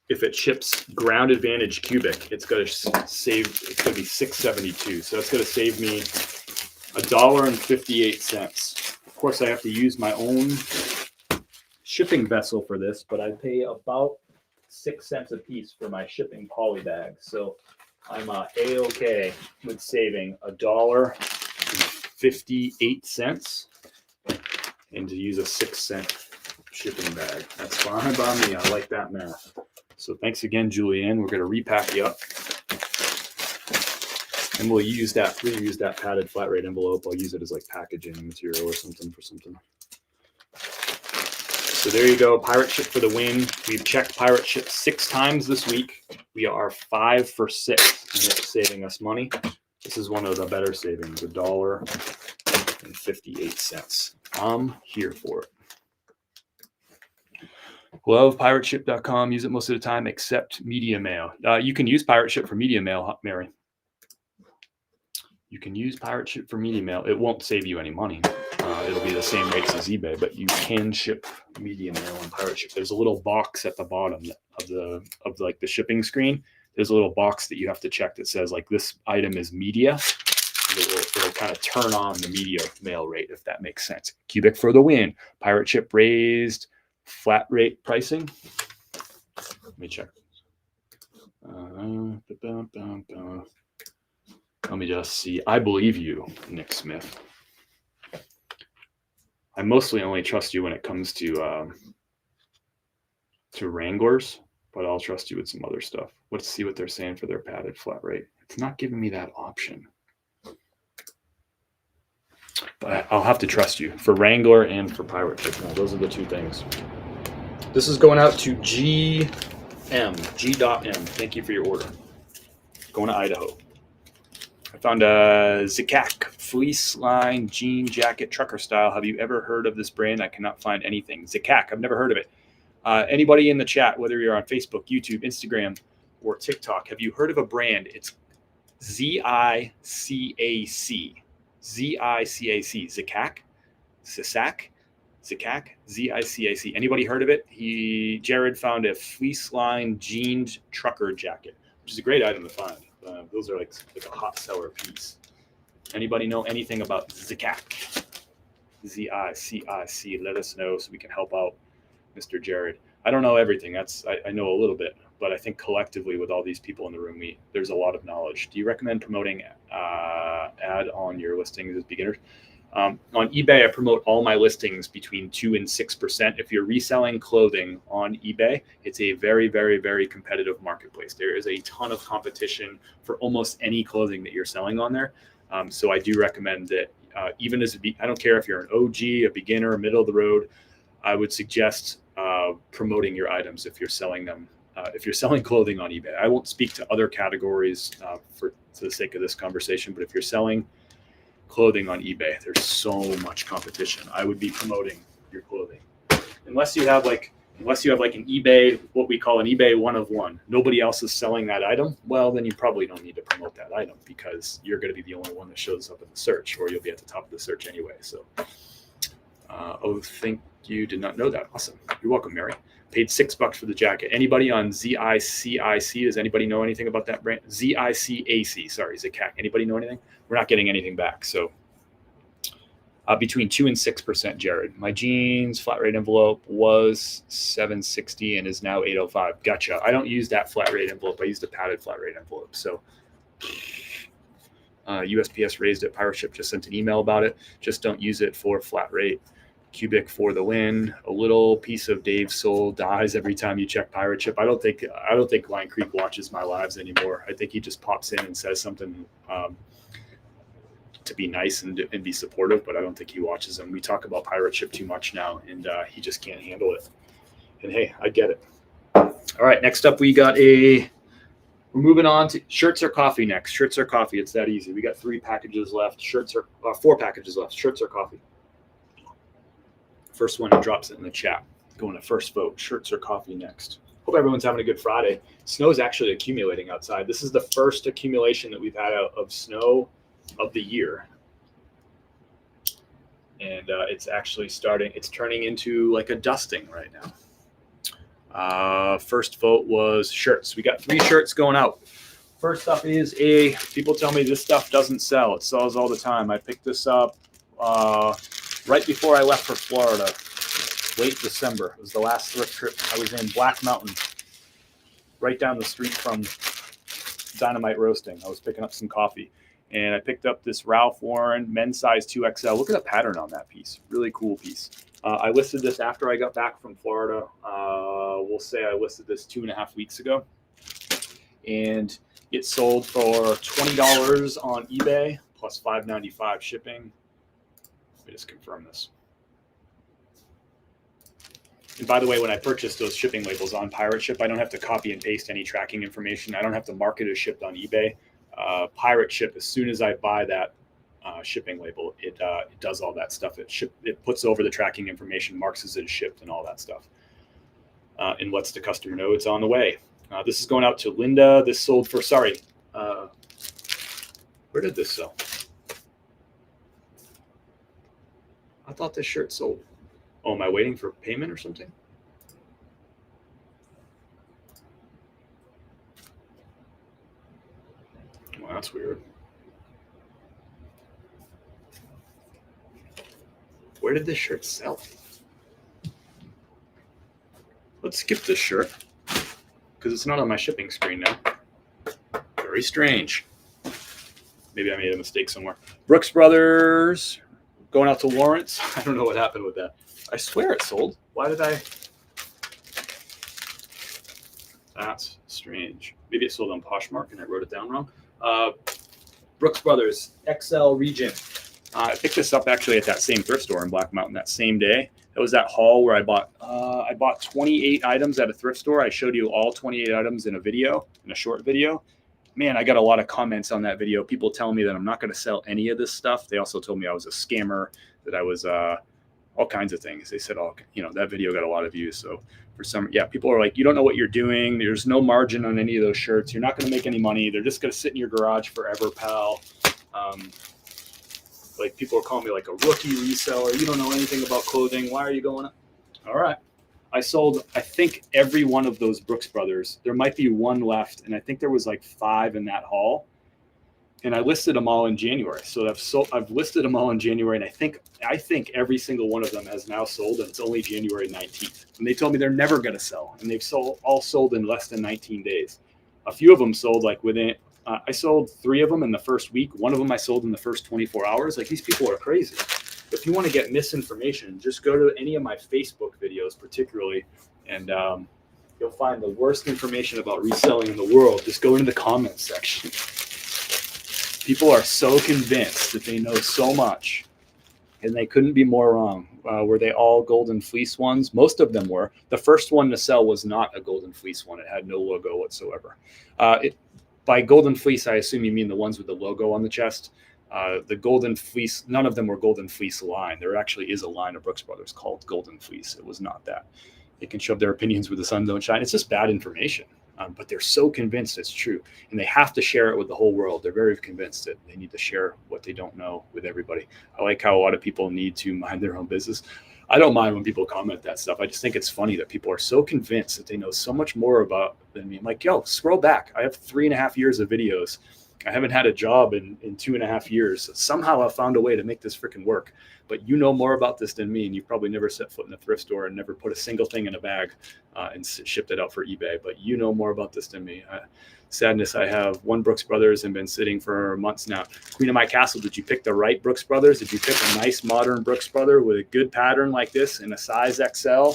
if it ships Ground Advantage cubic, it's going to be $6.72. So it's going to save me $1.58. Of course, I have to use my own shipping vessel for this, but I pay about 6 cents a piece for my shipping poly bag. So I'm A-okay with saving $1.58 and to use a 6-cent shipping bag. That's fine by me. I like that math. So thanks again, Julianne. We're going to repack you up. And we'll reuse that padded flat rate envelope. I'll use it as like packaging material or something for something. So there you go. Pirate Ship for the win. We've checked Pirate Ship 6 times this week. We are 5 for 6 and it's saving us money. This is one of the better savings, $1.58. I'm here for it. Love pirateship.com. Use it most of the time, except media mail. You can use Pirate Ship for media mail, Mary. You can use Pirate Ship for media mail. It won't save you any money. It'll be the same rates as eBay, but you can ship media mail on Pirate Ship. There's a little box at the bottom of the shipping screen. There's a little box that you have to check that says like this item is media. It'll kind of turn on the media mail rate, if that makes sense. Cubic for the win. Pirate Ship raised flat rate pricing. Let me check. Let me just see. I believe you, Nick Smith. I mostly only trust you when it comes to Wranglers, but I'll trust you with some other stuff. Let's see what they're saying for their padded flat rate. It's not giving me that option. But I'll have to trust you for Wrangler and for Pirate Ship. Now, those are the two things. This is going out to G.M. Thank you for your order. Going to Idaho. I found a Zikak fleece line jean jacket trucker style. Have you ever heard of this brand? I cannot find anything. Zikak, I've never heard of it. Anybody in the chat, whether you're on Facebook, YouTube, Instagram, or TikTok, have you heard of a brand? It's Zicac. Zicac. Zikak? Sisak? Zikak? Zicac. Anybody heard of it? Jared found a fleece line jeaned trucker jacket, which is a great item to find. Those are like a hot seller piece. Anybody know anything about Zikak? Zicac. Let us know so we can help out Mr. Jared. I don't know everything. I know a little bit, but I think collectively with all these people in the room, there's a lot of knowledge. Do you recommend promoting ad on your listings as beginners? On eBay, I promote all my listings between 2 and 6%. If you're reselling clothing on eBay, it's a very, very, very competitive marketplace. There is a ton of competition for almost any clothing that you're selling on there. So I do recommend that even I don't care if you're an OG, a beginner, middle of the road, I would suggest promoting your items if you're selling them. If you're selling clothing on eBay, I won't speak to other categories for the sake of this conversation, but if you're selling clothing on eBay, there's so much competition. I would be promoting your clothing unless you have like an eBay, what we call an eBay one of one. Nobody else is selling that item. Well, then you probably don't need to promote that item because you're going to be the only one that shows up in the search, or you'll be at the top of the search anyway. So, thank you. Did not know that. Awesome. You're welcome, Mary. Paid $6 for the jacket. Anybody on Zicac? Does anybody know anything about that brand? Zicac. Sorry, Zikak. Anybody know anything? We're not getting anything back. So between 2 and 6%, Jared. My jeans flat rate envelope was $760 and is now $805. Gotcha. I don't use that flat rate envelope. I use the padded flat rate envelope. So USPS raised it. Pirate Ship just sent an email about it. Just don't use it for flat rate. Cubic for the win. A little piece of Dave's soul dies every time you check Pirate Ship. I don't think Lion Creek watches my lives anymore. I think he just pops in and says something to be nice and be supportive, but I don't think he watches them. We talk about Pirate Ship too much now, and he just can't handle it. And hey, I get it. All right, next up we're moving on to shirts or coffee next. Shirts or coffee. It's that easy. We got 3 packages left. 4 packages left. Shirts or coffee. First one who drops it in the chat. Going to first vote. Shirts or coffee next. Hope everyone's having a good Friday. Snow is actually accumulating outside. This is the first accumulation that we've had of snow of the year. And it's actually it's turning into like a dusting right now. First vote was shirts. We got 3 shirts going out. First up is people tell me this stuff doesn't sell. It sells all the time. I picked this up right before I left for Florida, late December. It was the last thrift trip. I was in Black Mountain, right down the street from Dynamite Roasting. I was picking up some coffee, and I picked up this Ralph Lauren men's size 2XL. Look at the pattern on that piece. Really cool piece. I listed this after I got back from Florida. We'll say I listed this 2.5 weeks ago, and it sold for $20 on eBay plus $5.95 shipping. Let me just confirm this. And by the way, when I purchased those shipping labels on Pirate Ship, I don't have to copy and paste any tracking information. I don't have to mark it as shipped on eBay. Pirate Ship, as soon as I buy that shipping label, it does all that stuff. It puts over the tracking information, marks it as shipped, and all that stuff, and lets the customer know it's on the way. This is going out to Linda. This sold for where did this sell? I thought this shirt sold. Oh, am I waiting for payment or something? Well, that's weird. Where did this shirt sell? Let's skip this shirt because it's not on my shipping screen now. Very strange. Maybe I made a mistake somewhere. Brooks Brothers going out to Lawrence. I don't know what happened with that. I swear it sold. Why did I? That's strange. Maybe it sold on Poshmark and I wrote it down wrong. Brooks Brothers XL Region. I picked this up actually at that same thrift store in Black Mountain that same day. It was that haul where I bought 28 items at a thrift store. I showed you all 28 items in a short video. Man, I got a lot of comments on that video. People telling me that I'm not going to sell any of this stuff. They also told me I was a scammer, that I was all kinds of things. They said, oh, that video got a lot of views. So for some, people are like, you don't know what you're doing. There's no margin on any of those shirts. You're not going to make any money. They're just going to sit in your garage forever, pal. Like people are calling me like a rookie reseller. You don't know anything about clothing. Why are you going up? All right. I sold, I think, every one of those Brooks Brothers. There might be one left, and I think there was like 5 in that haul. And I listed them all in January. So I've listed them all in January, and I think every single one of them has now sold, and it's only January 19th. And they told me they're never going to sell, and they've all sold in less than 19 days. A few of them sold like within. I sold 3 of them in the first week. One of them I sold in the first 24 hours. Like, these people are crazy. If you want to get misinformation, just go to any of my Facebook videos, particularly, and you'll find the worst information about reselling in the world. Just go into the comments section. People are so convinced that they know so much, and they couldn't be more wrong. Were they all golden fleece ones? Most of them were. The first one to sell was not a golden fleece one. It had no logo whatsoever. By golden fleece, I assume you mean the ones with the logo on the chest. The golden fleece, none of them were golden fleece line. There actually is a line of Brooks Brothers called Golden Fleece. It was not that. They can shove their opinions where the sun don't shine. It's just bad information. But they're so convinced it's true, and they have to share it with the whole world. They're very convinced that they need to share what they don't know with everybody. I like how a lot of people need to mind their own business. I don't mind when people comment that stuff. I just think it's funny that people are so convinced that they know so much more about than me. I'm like, yo, scroll back. I have 3.5 years of videos. I haven't had a job in 2.5 years. Somehow I found a way to make this freaking work. But you know more about this than me, and you've probably never set foot in a thrift store and never put a single thing in a bag and shipped it out for eBay. But you know more about this than me. Sadness, I have one Brooks Brothers and been sitting for months now. Queen of my castle, did you pick the right Brooks Brothers? Did you pick a nice modern Brooks Brother with a good pattern like this in a size XL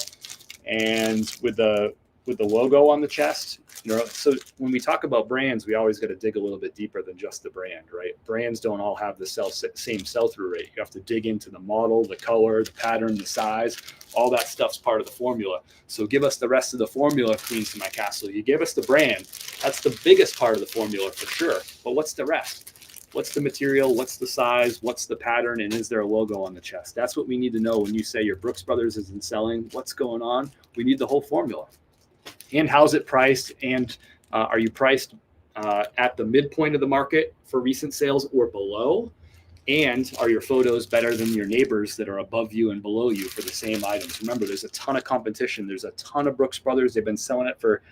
and with the logo on the chest? So when we talk about brands, we always got to dig a little bit deeper than just the brand, right? Brands don't all have the same sell-through rate. You have to dig into the model, the color, the pattern, the size. All that stuff's part of the formula. So give us the rest of the formula, Queens of my castle. You give us the brand. That's the biggest part of the formula for sure. But what's the rest? What's the material? What's the size? What's the pattern? And is there a logo on the chest? That's what we need to know when you say your Brooks Brothers isn't selling. What's going on? We need the whole formula. And how's it priced? And are you priced at the midpoint of the market for recent sales or below? And are your photos better than your neighbors that are above you and below you for the same items? Remember, there's a ton of competition. There's a ton of Brooks Brothers. They've been selling it for,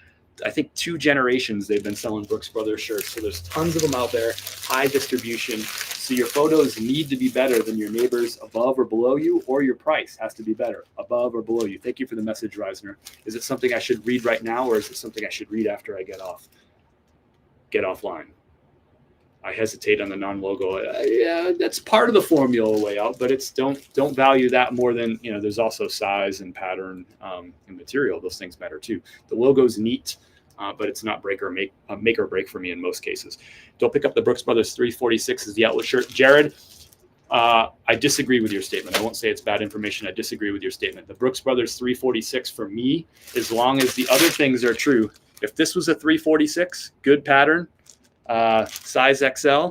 I think, 2 generations. They've been selling Brooks Brothers shirts. So there's tons of them out there, high distribution. So your photos need to be better than your neighbors above or below you, or your price has to be better above or below you. Thank you for the message, Reisner. Is it something I should read right now, or is it something I should read after I get offline? I hesitate on the non-logo. Yeah, that's part of the formula way out, but it's don't value that more than, there's also size and pattern and material. Those things matter too. The logo's neat, but it's not make or break for me in most cases. Don't pick up the Brooks Brothers 346 as the outlet shirt. Jared, I disagree with your statement. I won't say it's bad information. I disagree with your statement. The Brooks Brothers 346 for me, as long as the other things are true. If this was a 346, good pattern, size XL,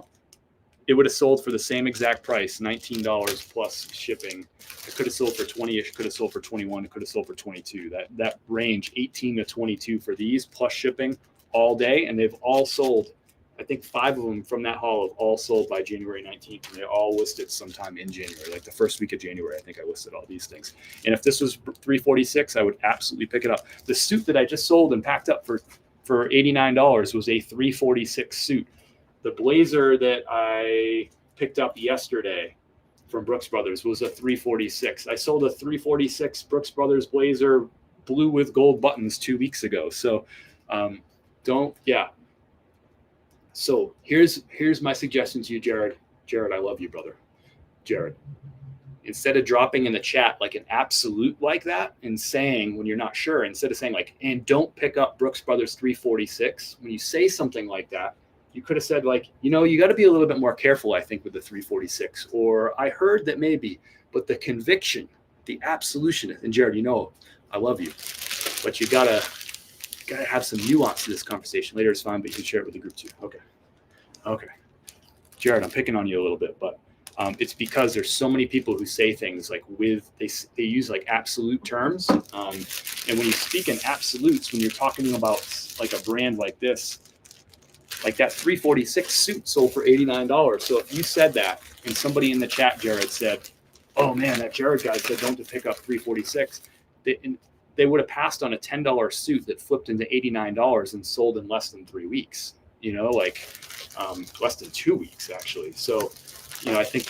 it would have sold for the same exact price, $19 plus shipping. It could have sold for 20, it could have sold for 21, it could have sold for 22. That range, 18 to 22 for these plus shipping all day, and they've all sold. I think 5 of them from that haul have all sold by January 19th, and they all listed sometime in January, like the first week of January. I think I listed all these things. And if this was 346, I would absolutely pick it up. The suit that I just sold and packed up for $89 was a 346 suit. The blazer that I picked up yesterday from Brooks Brothers was a 346. I sold a 346 Brooks Brothers blazer, blue with gold buttons 2 weeks ago. So So here's my suggestion to you, Jared. Jared, I love you, brother. Jared, instead of dropping in the chat like an absolute like that and saying when you're not sure, instead of saying like, and don't pick up Brooks Brothers 346, when you say something like that, you could have said like, you got to be a little bit more careful, I think, with the 346, or I heard that maybe, but the conviction, the absolution, and Jared, I love you, but you gotta have some nuance to this conversation. Later is fine, but you can share it with the group too. Okay. Jared, I'm picking on you a little bit, but it's because there's so many people who say things like they use like absolute terms. And when you speak in absolutes, when you're talking about like a brand like this, like that 346 suit sold for $89. So if you said that and somebody in the chat, Jared, said, oh man, that Jared guy said don't pick up 346, they would have passed on a $10 suit that flipped into $89 and sold in less than 3 weeks, less than 2 weeks actually. So, I think,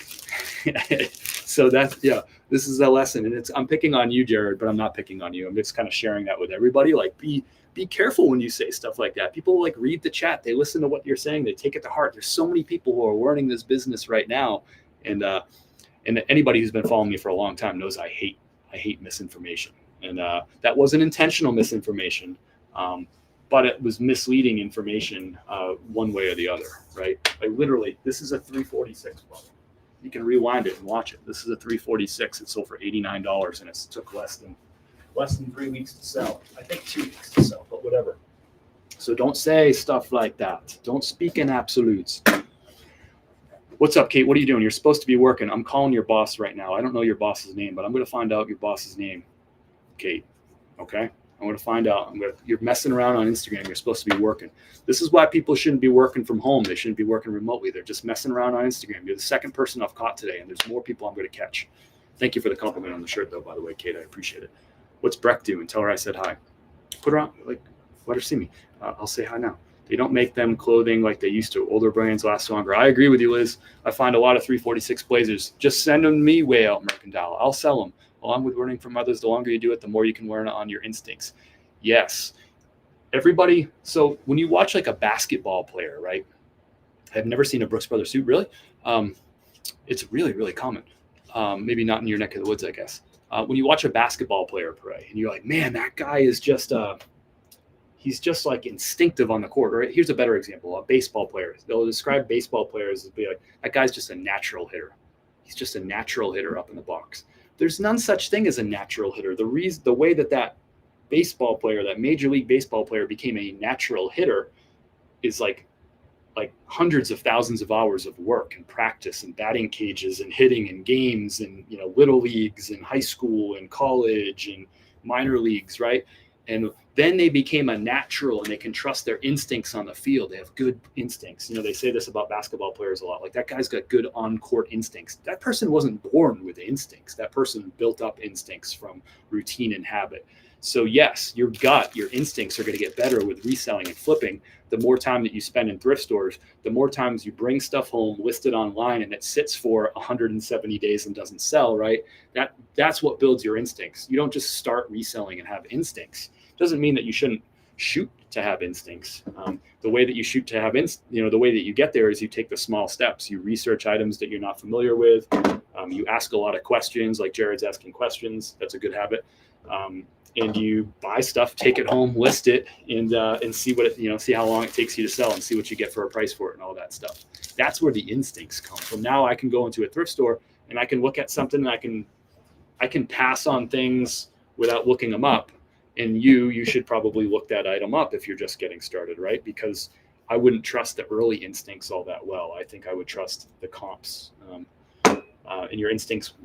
so that's, this is a lesson, and I'm picking on you, Jared, but I'm not picking on you. I'm just kind of sharing that with everybody. Like be careful when you say stuff like that. People like read the chat. They listen to what you're saying. They take it to heart. There's so many people who are learning this business right now. And anybody who's been following me for a long time knows I hate misinformation. And that wasn't intentional misinformation, but it was misleading information one way or the other, right? Like literally, this is a 346 bottle. You can rewind it and watch it. This is a 346. It sold for $89, and it took less than 3 weeks to sell. I think 2 weeks to sell, but whatever. So don't say stuff like that. Don't speak in absolutes. What's up, Kate? What are you doing? You're supposed to be working. I'm calling your boss right now. I don't know your boss's name, but I'm going to find out your boss's name. Kate, okay? I'm going to find out. You're messing around on Instagram. You're supposed to be working. This is why people shouldn't be working from home. They shouldn't be working remotely. They're just messing around on Instagram. You're the second person I've caught today, and there's more people I'm going to catch. Thank you for the compliment on the shirt, though, by the way, Kate. I appreciate it. What's Breck doing? Tell her I said hi. Put her on, let her see me. I'll say hi now. They don't make them clothing like they used to. Older brands last longer. I agree with you, Liz. I find a lot of 346 blazers. Just send them me way out mercantile. I'll sell them. Along with learning from others, the longer you do it, the more you can learn on your instincts. Yes. Everybody. So when you watch like a basketball player, right? I've never seen a Brooks Brothers suit, really. It's really, really common. Maybe not in your neck of the woods, I guess. When you watch a basketball player play and you're like, man, that guy is just, he's just like instinctive on the court. Right? Here's a better example. A baseball player. They'll describe baseball players as being like, that guy's just a natural hitter. He's just a natural hitter up in the box. There's none such thing as a natural hitter. The way that baseball player, that Major League Baseball player became a natural hitter is like hundreds of thousands of hours of work and practice and batting cages and hitting and games and, little leagues and high school and college and minor leagues. Right. And then they became a natural and they can trust their instincts on the field. They have good instincts. They say this about basketball players a lot. Like that guy's got good on-court instincts. That person wasn't born with instincts. That person built up instincts from routine and habit. So yes, your gut, your instincts are going to get better with reselling and flipping. The more time that you spend in thrift stores, the more times you bring stuff home, list it online, and it sits for 170 days and doesn't sell, right? That's what builds your instincts. You don't just start reselling and have instincts. Doesn't mean that you shouldn't shoot to have instincts. The way that you shoot to have the way that you get there is you take the small steps. You research items that you're not familiar with. You ask a lot of questions, like Jared's asking questions. That's a good habit. And you buy stuff, take it home, list it, and see what it, see how long it takes you to sell and see what you get for a price for it and all that stuff. That's where the instincts come from. Now I can go into a thrift store and I can look at something and I can pass on things without looking them up. And you should probably look that item up if you're just getting started, right? Because I wouldn't trust the early instincts all that well. I think I would trust the comps. And your instincts,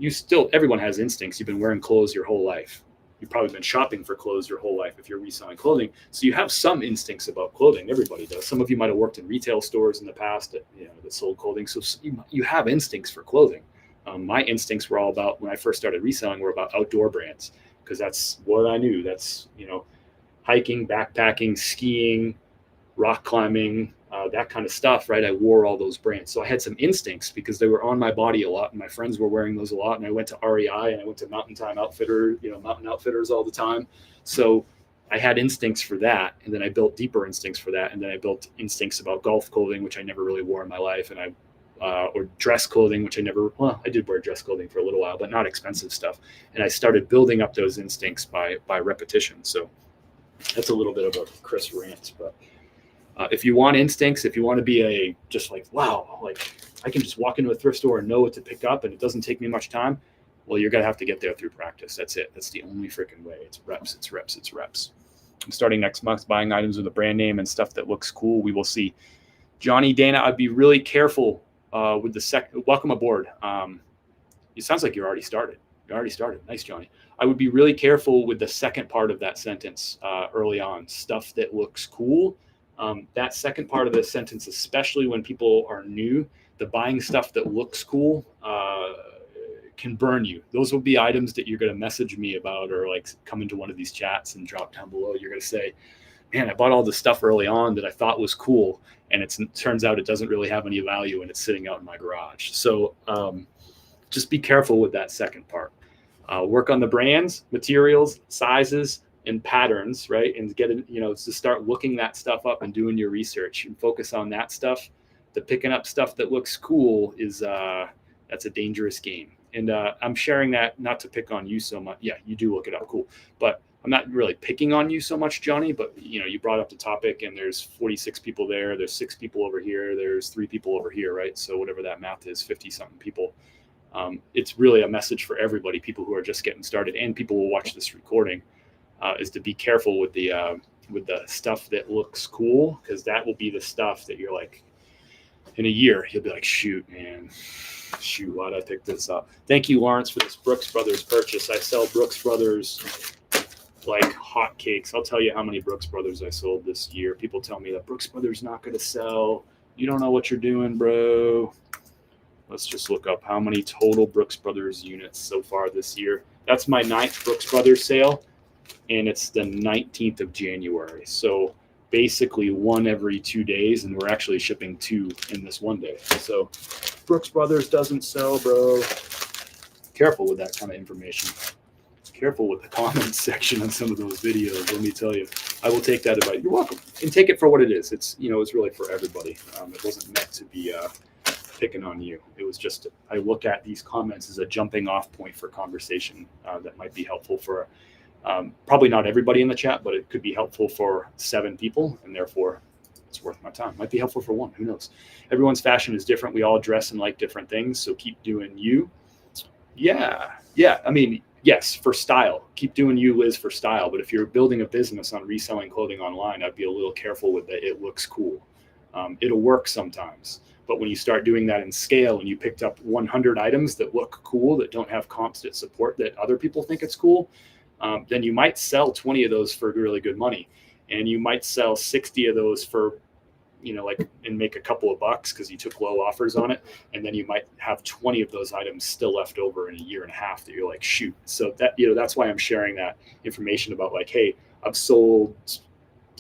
everyone has instincts. You've been wearing clothes your whole life. You've probably been shopping for clothes your whole life if you're reselling clothing. So you have some instincts about clothing. Everybody does. Some of you might have worked in retail stores in the past that sold clothing. So you have instincts for clothing. My instincts were all about, when I first started reselling, were about outdoor brands, because that's what I knew. That's, hiking, backpacking, skiing, rock climbing, that kind of stuff, right? I wore all those brands. So I had some instincts because they were on my body a lot and my friends were wearing those a lot. And I went to REI and I went to Mountain Outfitters all the time. So I had instincts for that, and then I built deeper instincts for that, and then I built instincts about golf clothing, which I never really wore in my life, and or dress clothing, which I did wear dress clothing for a little while, but not expensive stuff. And I started building up those instincts by repetition. So that's a little bit of a Chris rant, but if you want instincts, if you want to be just like, wow, like I can just walk into a thrift store and know what to pick up and it doesn't take me much time, well, you're going to have to get there through practice. That's it. That's the only freaking way. It's reps, it's reps, it's reps. I'm starting next month buying items with a brand name and stuff that looks cool. We will see. Johnny, Dana, I'd be really careful with the welcome aboard. It sounds like you're already started. Nice, Johnny. I would be really careful with the second part of that sentence early on. Stuff that looks cool. That second part of the sentence, especially when people are new, the buying stuff that looks cool can burn you. Those will be items that you're going to message me about, or like come into one of these chats and drop down below. You're going to say, man, I bought all this stuff early on that I thought was cool, and it turns out it doesn't really have any value, and it's sitting out in my garage. So just be careful with that second part. Work on the brands, materials, sizes, and patterns, right? And get it, to start looking that stuff up and doing your research and focus on that stuff. The picking up stuff that looks cool is that's a dangerous game. And I'm sharing that not to pick on you so much. Yeah, you do look it up, cool. But I'm not really picking on you so much, Johnny. But you brought up the topic, and there's 46 people there. There's 6 people over here. There's 3 people over here, right? So whatever that math is, 50-something people. It's really a message for everybody, people who are just getting started, and people who will watch this recording, is to be careful with the stuff that looks cool, because that will be the stuff that you're like, in a year, you'll be like, shoot, why'd I pick this up? Thank you, Lawrence, for this Brooks Brothers purchase. I sell Brooks Brothers like hotcakes. I'll tell you how many Brooks Brothers I sold this year. People tell me that Brooks Brothers not going to sell. You don't know what you're doing, bro. Let's just look up how many total Brooks Brothers units so far this year. That's my 9th Brooks Brothers sale, and it's the 19th of January. So basically 1 every 2 days, and we're actually shipping 2 in this one day. So Brooks Brothers doesn't sell, bro. Careful with that kind of information. Careful with the comments section on some of those videos. Let me tell you, I will take that advice. You're welcome, and take it for what it is. It's it's really for everybody. It wasn't meant to be picking on you. It was just, I look at these comments as a jumping off point for conversation that might be helpful for probably not everybody in the chat, but it could be helpful for 7 people, and therefore it's worth my time. Might be helpful for 1, who knows? Everyone's fashion is different. We all dress and like different things, so keep doing you. Yeah. I mean, yes, for style. Keep doing you, Liz, for style. But if you're building a business on reselling clothing online, I'd be a little careful with that. It looks cool. It'll work sometimes. But when you start doing that in scale, and you picked up 100 items that look cool, that don't have comps that support that other people think it's cool, then you might sell 20 of those for really good money. And you might sell 60 of those for, and make a couple of bucks because you took low offers on it. And then you might have 20 of those items still left over in a year and a half that you're like, shoot. So that, that's why I'm sharing that information about like, hey, I've sold,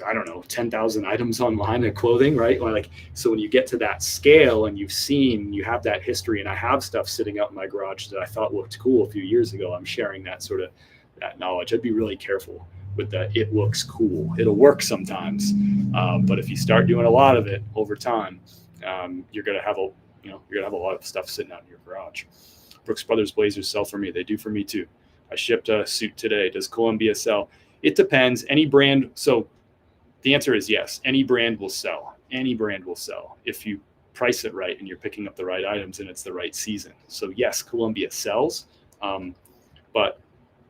I don't know, 10,000 items online of clothing, right? Like, so when you get to that scale and you have that history, and I have stuff sitting out in my garage that I thought looked cool a few years ago, I'm sharing that that knowledge. I'd be really careful with that. It looks cool. It'll work sometimes. But if you start doing a lot of it over time, you're going to have a lot of stuff sitting out in your garage. Brooks Brothers blazers sell for me. They do for me too. I shipped a suit today. Does Columbia sell? It depends. Any brand. So the answer is yes. Any brand will sell. Any brand will sell if you price it right and you're picking up the right items and it's the right season. So yes, Columbia sells. But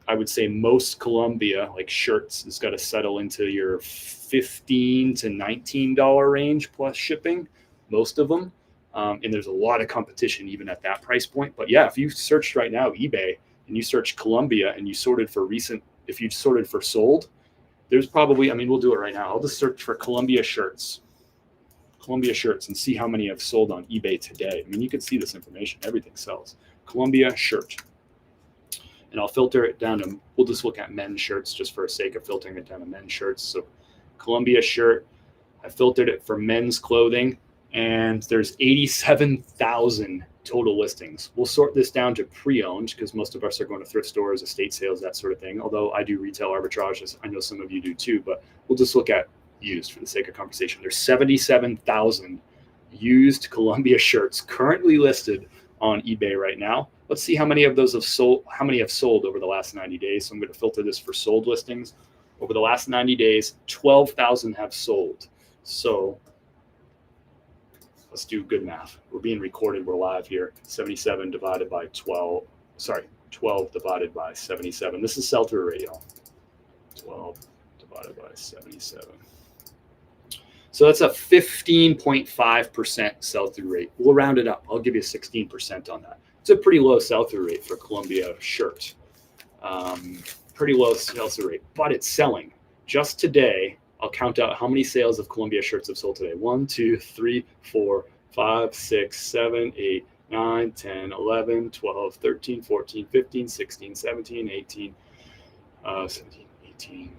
I would say most Columbia, like shirts, has got to settle into your $15 to $19 range plus shipping, most of them. And there's a lot of competition even at that price point. But yeah, if you searched right now eBay and you search Columbia and you sorted for if you sorted for sold, there's probably, we'll do it right now. I'll just search for Columbia shirts and see how many have sold on eBay today. You can see this information. Everything sells. Columbia shirt. And I'll filter it down to, we'll just look at men's shirts just for the sake of filtering it down to men's shirts. So Columbia shirt, I filtered it for men's clothing, and there's 87,000 total listings. We'll sort this down to pre-owned because most of us are going to thrift stores, estate sales, that sort of thing. Although I do retail arbitrage, as I know some of you do too, but we'll just look at used for the sake of conversation. There's 77,000 used Columbia shirts currently listed on eBay right now. Let's see how many of those have sold, over the last 90 days. So I'm going to filter this for sold listings. Over the last 90 days, 12,000 have sold. So let's do good math. We're being recorded. We're live here. 77 divided by 12. Sorry, 12 divided by 77. This is sell-through rate, y'all. 12 divided by 77. So that's a 15.5% sell-through rate. We'll round it up. I'll give you 16% on that. It's a pretty low sell-through rate for Columbia shirt. Pretty low sell-through rate, but it's selling. Just today, I'll count out how many sales of Columbia shirts have sold today. 1, 2, 3, 4, 5, 6, 7, 8, 9, 10, 11, 12, 13, 14, 15, 16, 17, 18, 17, 18.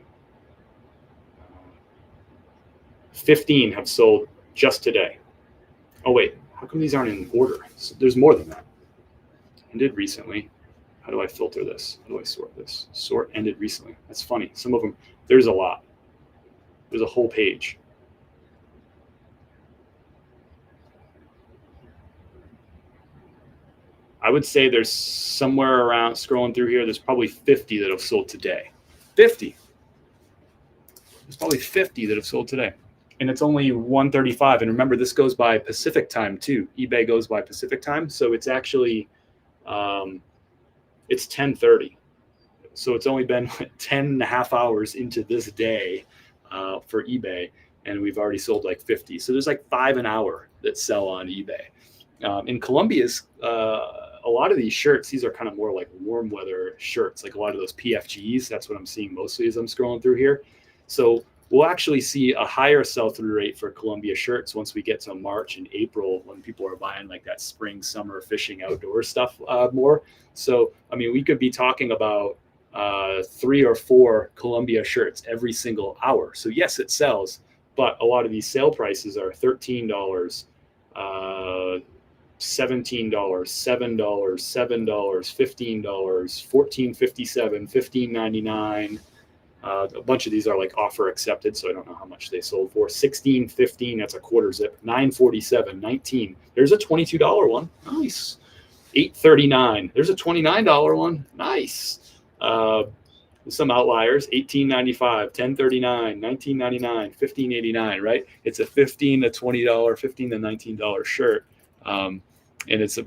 15 have sold just today. Oh, wait. How come these aren't in order? So there's more than that. Ended recently. How do I filter this? How do I sort this? Sort ended recently. That's funny. Some of them, there's a lot. There's a whole page. I would say there's somewhere around, scrolling through here, there's probably 50 that have sold today. 50. There's probably 50 that have sold today. And it's only 1:35. And remember, this goes by Pacific time too. eBay goes by Pacific time. So it's actually, it's 10:30. So it's only been 10 and a half hours into this day for eBay. And we've already sold like 50. So there's like 5 an hour that sell on eBay. In Columbia's, a lot of these shirts, these are kind of more like warm weather shirts, like a lot of those PFGs. That's what I'm seeing mostly as I'm scrolling through here. So we'll actually see a higher sell-through rate for Columbia shirts once we get to March and April, when people are buying like that spring, summer fishing outdoor stuff more. So, I mean, we could be talking about 3 or 4 Columbia shirts every single hour. So yes, it sells, but a lot of these sale prices are $13, $17, $7, $7, $15, $14.57, $15.99. A bunch of these are like offer accepted, so I don't know how much they sold for. $16.15, that's a quarter zip. $9.47, $19. There's a $22 one. Nice. $8.39. There's a $29 one. Nice. Some outliers. $18.95, $10.39, $19.99, $15.89. Right? It's a $15 to $20, $15 to $19 shirt, and it's a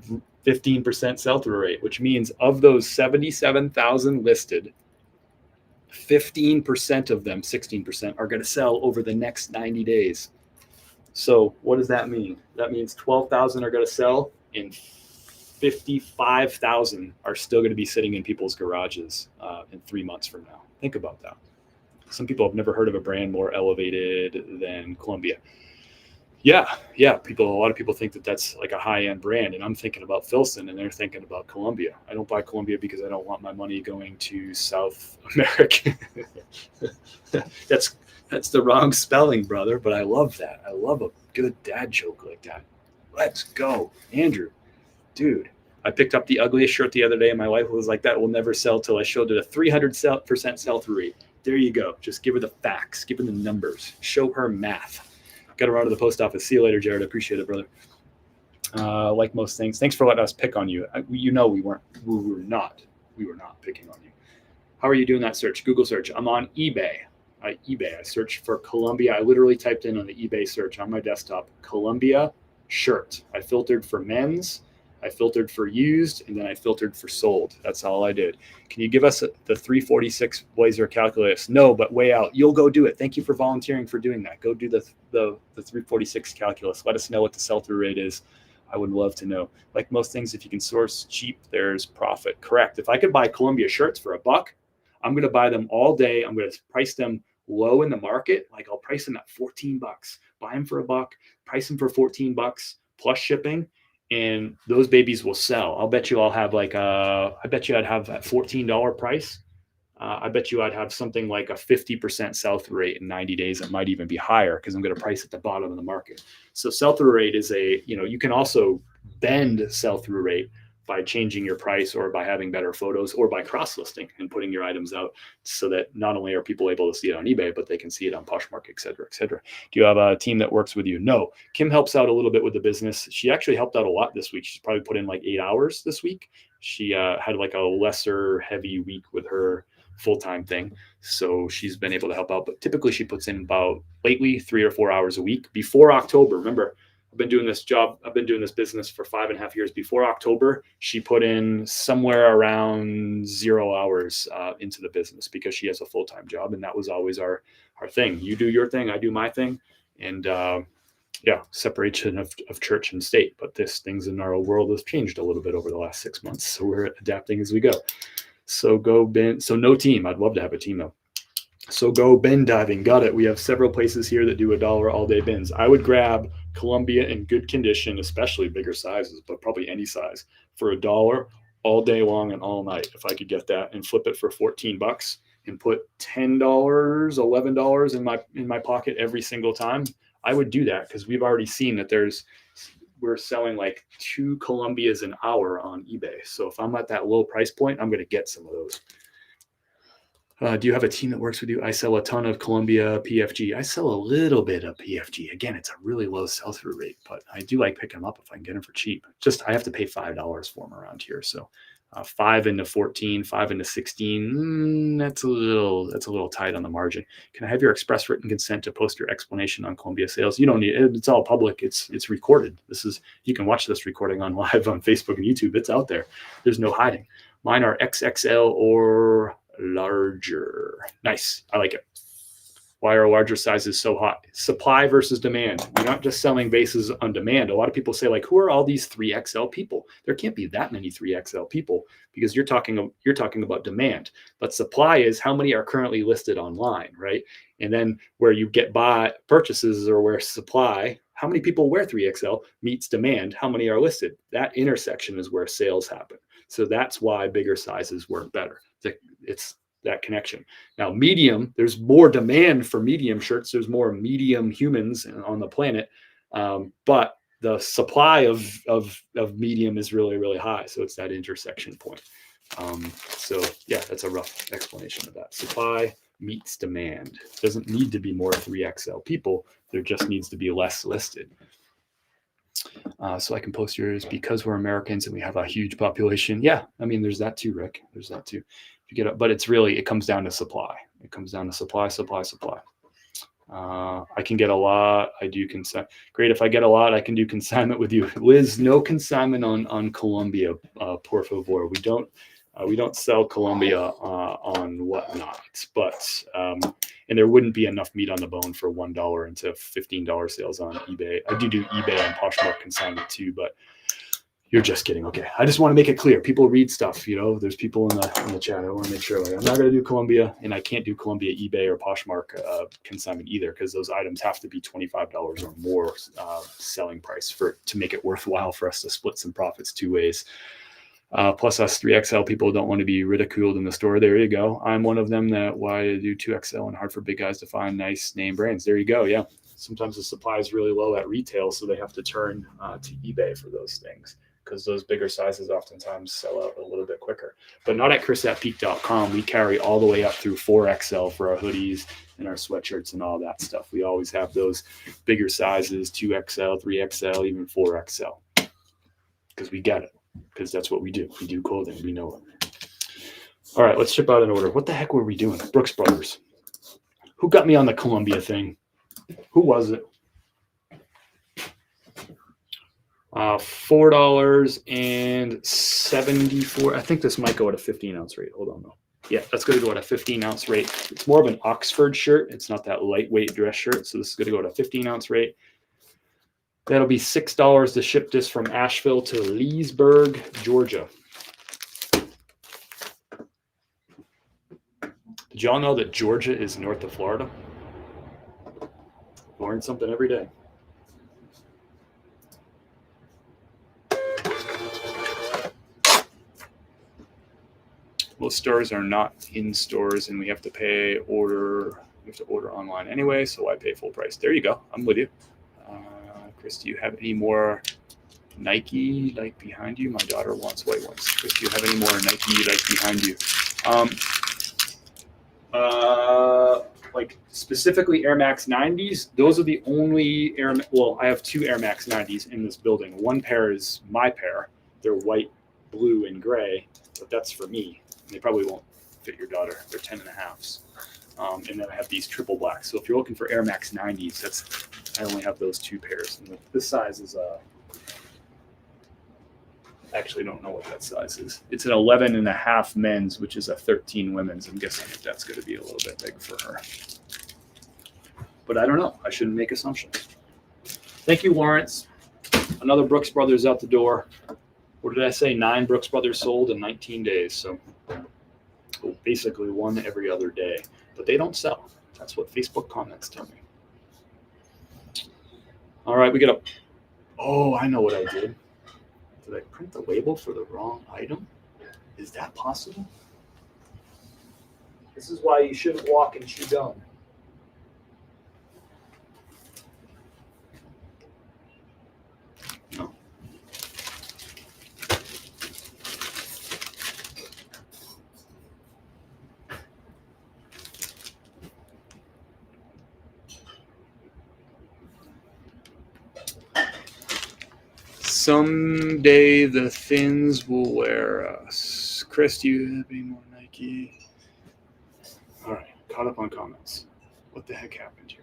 15% sell-through rate, which means of those 77,000 listed, 15% of them, 16%, are going to sell over the next 90 days. So what does that mean? That means 12,000 are going to sell, and 55,000 are still going to be sitting in people's garages in 3 months from now. Think about that. Some people have never heard of a brand more elevated than Columbia. Yeah. A lot of people think that that's like a high-end brand, and I'm thinking about Filson, and they're thinking about Columbia. I don't buy Columbia because I don't want my money going to South America. That's the wrong spelling, brother, but I love that. I love a good dad joke like that. Let's go, Andrew. Dude, I picked up the ugliest shirt the other day, and my wife was like, that will never sell till I showed it a 300% sell-through rate. There you go. Just give her the facts. Give her the numbers. Show her math. Got to run to the post office. See you later, Jared. I appreciate it, brother. Like most things, thanks for letting us pick on you. We were not picking on you. How are you doing that search? Google search. I'm on eBay. I searched for Columbia. I literally typed in on the eBay search on my desktop, Columbia shirt. I filtered for men's, I filtered for used, and then I filtered for sold. That's all I did. Can you give us the 346 Blazer calculus? No, but way out. You'll go do it. Thank you for volunteering for doing that. Go do the 346 calculus. Let us know what the sell-through rate is. I would love to know. Like most things, if you can source cheap, there's profit. Correct. If I could buy Columbia shirts for $1, I'm going to buy them all day. I'm going to price them low in the market. Like I'll price them at $14. Buy them for $1, price them for $14 plus shipping. And those babies will sell. I'll bet you I'll have like I bet you I'd have that $14 price. I bet you I'd have something like a 50% sell-through rate in 90 days. It might even be higher because I'm going to price at the bottom of the market. So sell-through rate is you can also bend sell-through rate by changing your price or by having better photos or by cross-listing and putting your items out so that not only are people able to see it on eBay, but they can see it on Poshmark, et cetera, et cetera. Do you have a team that works with you? No. Kim helps out a little bit with the business. She actually helped out a lot this week. She's probably put in like 8 hours this week. She had like a lesser heavy week with her full-time thing. So she's been able to help out, but typically she puts in about lately 3 or 4 hours a week before October. Remember, I've been doing this business for 5.5 years. Before October, she put in somewhere around 0 hours into the business because she has a full-time job. And that was always our thing. You do your thing, I do my thing. And separation of church and state. But things in our world has changed a little bit over the last 6 months. So we're adapting as we go. So go bin. So no team. I'd love to have a team though. So go bin diving. Got it. We have several places here that do $1 all day bins. I would grab Columbia in good condition, especially bigger sizes, but probably any size, for $1 all day long and all night. If I could get that and flip it for $14 and put $10, $11 in my pocket every single time, I would do that because we've already seen that we're selling like 2 Columbias an hour on eBay. So if I'm at that low price point, I'm going to get some of those. Do you have a team that works with you? I sell a ton of Columbia PFG. I sell a little bit of PFG. Again, it's a really low sell-through rate, but I do like picking them up if I can get them for cheap. Just I have to pay $5 for them around here. So 5 into 14, 5 into 16, that's a little tight on the margin. Can I have your express written consent to post your explanation on Columbia sales? You don't need it. It's all public. It's recorded. You can watch this recording on live on Facebook and YouTube. It's out there. There's no hiding. Mine are XXL or larger. Nice. I like it. Why are larger sizes so hot? Supply versus demand. We're not just selling bases on demand. A lot of people say, like, who are all these 3XL people? There can't be that many 3XL people because you're talking about demand. But supply is how many are currently listed online, right? And then where you get by purchases or where supply, how many people wear 3XL meets demand, how many are listed. That intersection is where sales happen. So that's why bigger sizes work better. It's that connection. Now, medium, there's more demand for medium shirts. There's more medium humans on the planet. But the supply of medium is really, really high. So it's that intersection point. That's a rough explanation of that. Supply meets demand. It doesn't need to be more 3XL people. There just needs to be less listed. So I can post yours because we're Americans and we have a huge population. Yeah, I mean, there's that too, Rick. There's that too. If you get up, but it comes down to supply. It comes down to supply. I can get a lot. I do consign. Great. If I get a lot, I can do consignment with you. Liz, no consignment on Columbia, por favor. We don't sell Columbia on whatnot, but and there wouldn't be enough meat on the bone for $1 into $15 sales on eBay. I do eBay and Poshmark consignment too, but you're just kidding. Okay, I just want to make it clear. People read stuff, There's people in the chat. I want to make sure. Like, I'm not going to do Columbia, and I can't do Columbia eBay or Poshmark consignment either because those items have to be $25 or more selling price to make it worthwhile for us to split some profits 2 ways. Plus us 3XL people don't want to be ridiculed in the store. There you go. I'm one of them that why do 2XL and hard for big guys to find nice name brands. There you go. Yeah. Sometimes the supply is really low at retail, so they have to turn to eBay for those things because those bigger sizes oftentimes sell out a little bit quicker. But not at chris@peak.com. We carry all the way up through 4XL for our hoodies and our sweatshirts and all that stuff. We always have those bigger sizes, 2XL, 3XL, even 4XL because we get it. Because that's what we do. We do clothing. We know it. All right, let's ship out an order. What the heck were we doing? Brooks Brothers. Who got me on the Columbia thing? Who was it? $4.74. I think this might go at a 15-ounce rate. Hold on, though. Yeah, that's going to go at a 15-ounce rate. It's more of an Oxford shirt. It's not that lightweight dress shirt. So this is going to go at a 15-ounce rate. That'll be $6 to ship this from Asheville to Leesburg, Georgia. Did y'all know that Georgia is north of Florida? Learn something every day. Most stores are not in stores, and we have to order online anyway, so I pay full price. There you go. I'm with you. Chris, do you have any more Nike like behind you. My daughter wants white ones. Chris, do you have any more Nike like behind you? Like specifically Air Max 90s. Those are the only I have two Air Max 90s in this building. One pair is my pair. They're white, blue, and gray, but that's for me. And they probably won't fit your daughter. They're 10.5s. And then I have these triple blacks. So if you're looking for Air Max 90s, I only have those two pairs. And this size is actually don't know what that size is. It's an 11.5 men's, which is a 13 women's. I'm guessing that that's going to be a little bit big for her. But I don't know. I shouldn't make assumptions. Thank you, Lawrence. Another Brooks Brothers out the door. What did I say? 9 Brooks Brothers sold in 19 days. So basically one every other day. But they don't sell. That's what Facebook comments tell me. All right, we got a... Oh, I know what I did. Did I print the label for the wrong item? Is that possible? This is why you shouldn't walk and chew gum. No. Someday the thins will wear us. Chris, do you have any more Nike? All right, caught up on comments. What the heck happened here?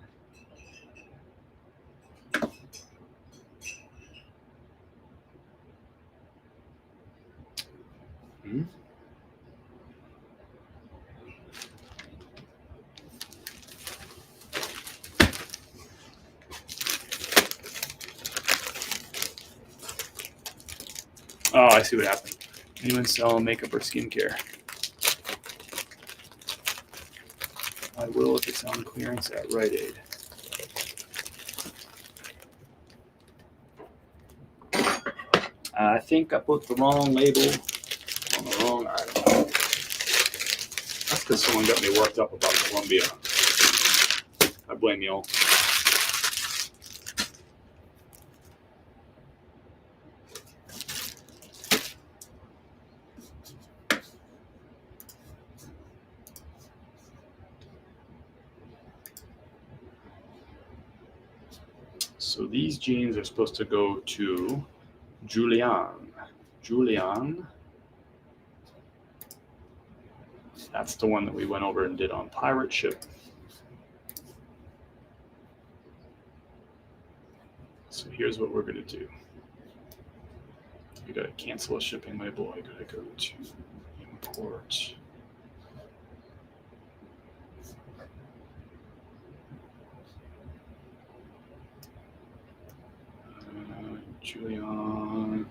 Oh, I see what happened. Anyone sell makeup or skincare? I will if it's on clearance at Rite Aid. I think I put the wrong label on the wrong item. That's because someone got me worked up about Columbia. I blame y'all. So these jeans are supposed to go to Julian. Julian. That's the one that we went over and did on pirate ship. So here's what we're going to do. We got to cancel a shipping label. I got to go to import. Julian.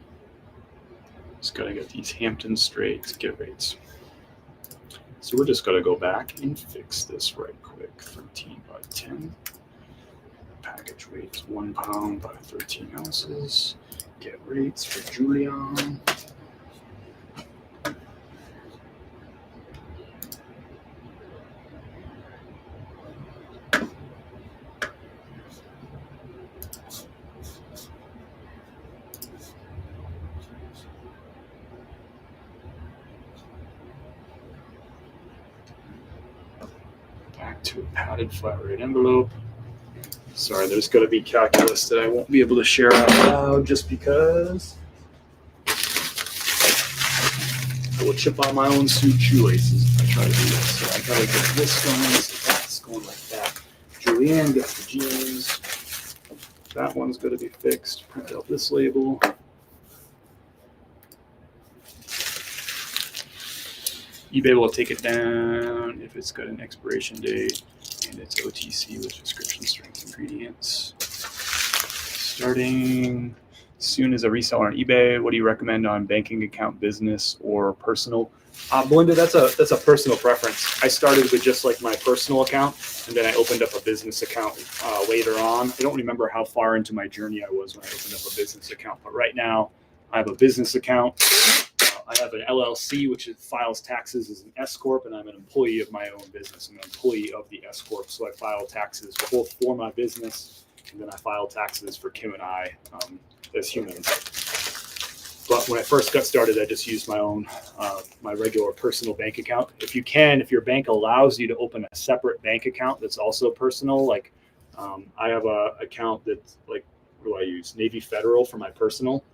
Just got to get these Hampton straight get rates. So we're just going to go back and fix this right quick. 13 by 10. Package weight is 1 pound by 13 ounces. Get rates for Julian. To a padded flat rate envelope. Sorry, there's going to be calculus that I won't be able to share out loud just because I will chip on my own suit shoelaces if I try to do this. So I got to get this going, so that's going like that. Julianne gets the jeans. That one's going to be fixed. Print out this label. eBay will take it down if it's got an expiration date and it's OTC with prescription strength ingredients. Starting soon as a reseller on eBay, what do you recommend on banking account, business, or personal? Belinda, that's a personal preference. I started with just like my personal account, and then I opened up a business account later on. I don't remember how far into my journey I was when I opened up a business account, but right now I have a business account. I have an LLC, which files taxes as an S Corp, and I'm an employee of my own business. I'm an employee of the S Corp, so I file taxes both for my business, and then I file taxes for Kim and I as humans. But when I first got started, I just used my own, my regular personal bank account. If your bank allows you to open a separate bank account that's also personal, like I have a account that's like, what do I use? Navy Federal for my personal.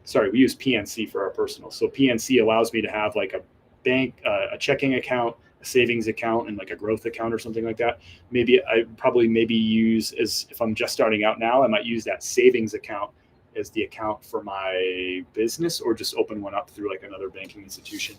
Sorry, we use PNC for our personal. So PNC allows me to have like a bank, a checking account, a savings account, and like a growth account or something like that. Maybe I probably use, as if I'm just starting out now, I might use that savings account as the account for my business, or just open one up through like another banking institution.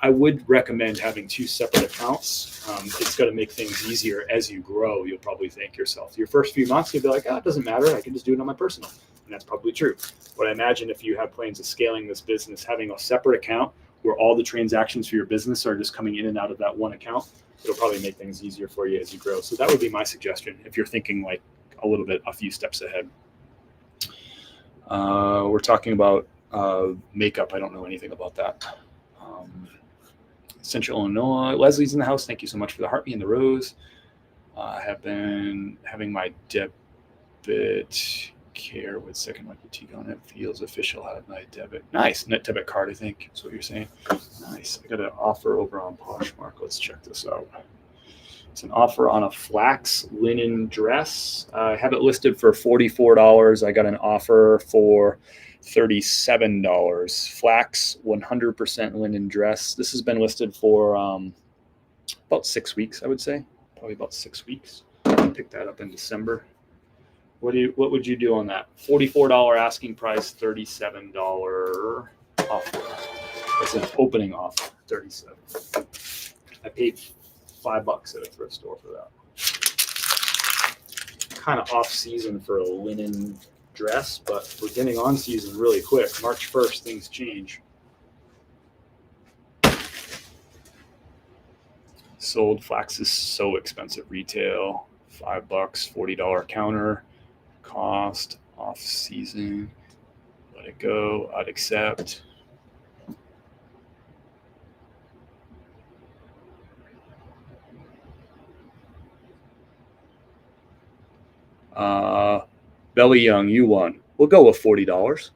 I would recommend having two separate accounts. It's going to make things easier as you grow. You'll probably thank yourself. Your first few months, you'll be like, oh, it doesn't matter. I can just do it on my personal. And that's probably true. But I imagine if you have plans of scaling this business, having a separate account where all the transactions for your business are just coming in and out of that one account, it'll probably make things easier for you as you grow. So that would be my suggestion if you're thinking like a few steps ahead. We're talking about makeup. I don't know anything about that. Central Illinois. Leslie's in the house. Thank you so much for the heart, me and the rose. I have been having my debit care with second life boutique on it. Feels official. I have my debit. Nice. Net debit card, I think is what you're saying. Nice. I got an offer over on Poshmark. Let's check this out. It's an offer on a flax linen dress. I have it listed for $44. I got an offer for $37. Flax 100% linen dress. This has been listed for about 6 weeks, I would say. Probably about 6 weeks. I picked that up in December. What would you do on that? $44 asking price, $37 offer. It's an opening offer, $37. I paid $5 at a thrift store for that. Kind of off season for a linen dress, but we're getting on season really quick. March 1st, things change. Sold. Flax is so expensive retail. $5, $40 counter. Cost off season. Let it go. I'd accept. Belly Young, you won. We'll go with $40.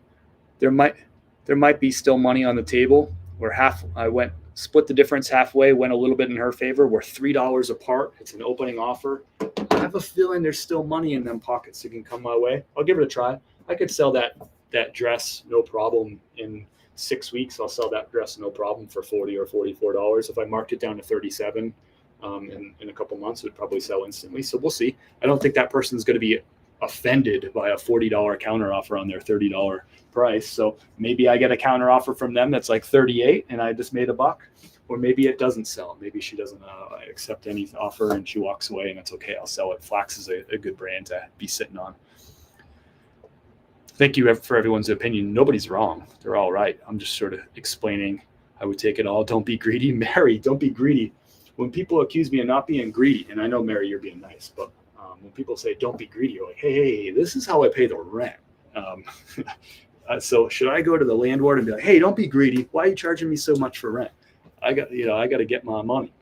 There might be still money on the table. I split the difference halfway, went a little bit in her favor. We're $3 apart. It's an opening offer. I have a feeling there's still money in them pockets that can come my way. I'll give it a try. I could sell that dress no problem in 6 weeks. I'll sell that dress no problem for $40 or $44. If I marked it down to $37 in a couple months, it would probably sell instantly. So we'll see. I don't think that person's going to be offended by a $40 counter offer on their $30 price. So maybe I get a counter offer from them that's like $38 and I just made $1, or maybe it doesn't sell. Maybe she doesn't accept any offer and she walks away, and that's okay. I'll sell it. Flax is a good brand to be sitting on. Thank you for everyone's opinion. Nobody's wrong. They're all right. I'm just sort of explaining. I would take it all. Don't be greedy. Mary, don't be greedy. When people accuse me of not being greedy, and I know, Mary, you're being nice, but when people say don't be greedy, you're like, hey, this is how I pay the rent. So should I go to the landlord and be like, hey, don't be greedy. Why are you charging me so much for rent? I got to get my money.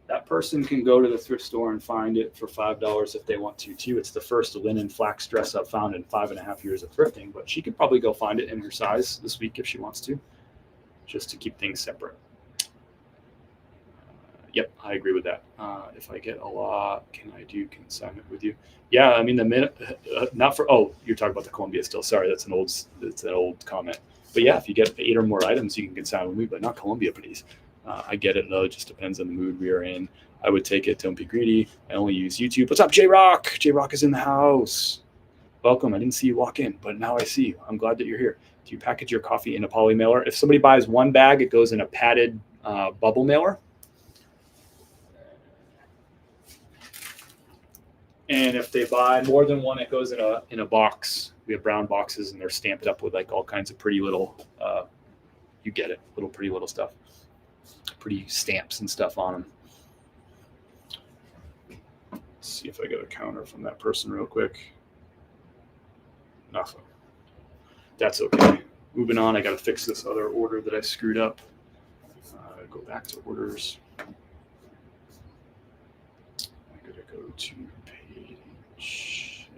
That person can go to the thrift store and find it for $5 if they want to too. It's the first linen flax dress I've found in 5.5 years of thrifting, but she could probably go find it in her size this week if she wants to, just to keep things separate. Yep, I agree with that. If I get a lot, can I do consignment with you? Yeah, I mean the minute, not for. Oh, you're talking about the Columbia still. Sorry, that's an old comment. But yeah, if you get 8 or more items, you can consign with me, but not Columbia, please. I get it though; it just depends on the mood we are in. I would take it. Don't be greedy. I only use YouTube. What's up, J Rock? J Rock is in the house. Welcome. I didn't see you walk in, but now I see you. I'm glad that you're here. Do you package your coffee in a poly mailer? If somebody buys one bag, it goes in a padded bubble mailer. And if they buy more than one, it goes in a box. We have brown boxes, and they're stamped up with like all kinds of pretty little, you get it, little pretty little stuff, pretty stamps and stuff on them. Let's see if I get a counter from that person real quick. Nothing. That's okay. Moving on. I got to fix this other order that I screwed up. Go back to orders. I got to go to page.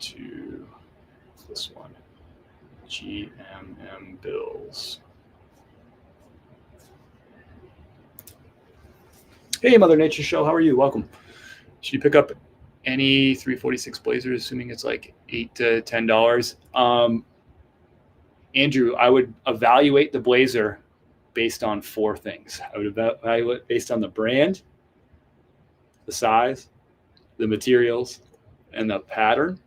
to this one, GMM Bills. Hey, Mother Nature Show, how are you? Welcome. Should you pick up any 346 Blazers, assuming it's like $8 to $10? Andrew, I would evaluate the Blazer based on four things. I would evaluate based on the brand, the size, the materials, and the pattern.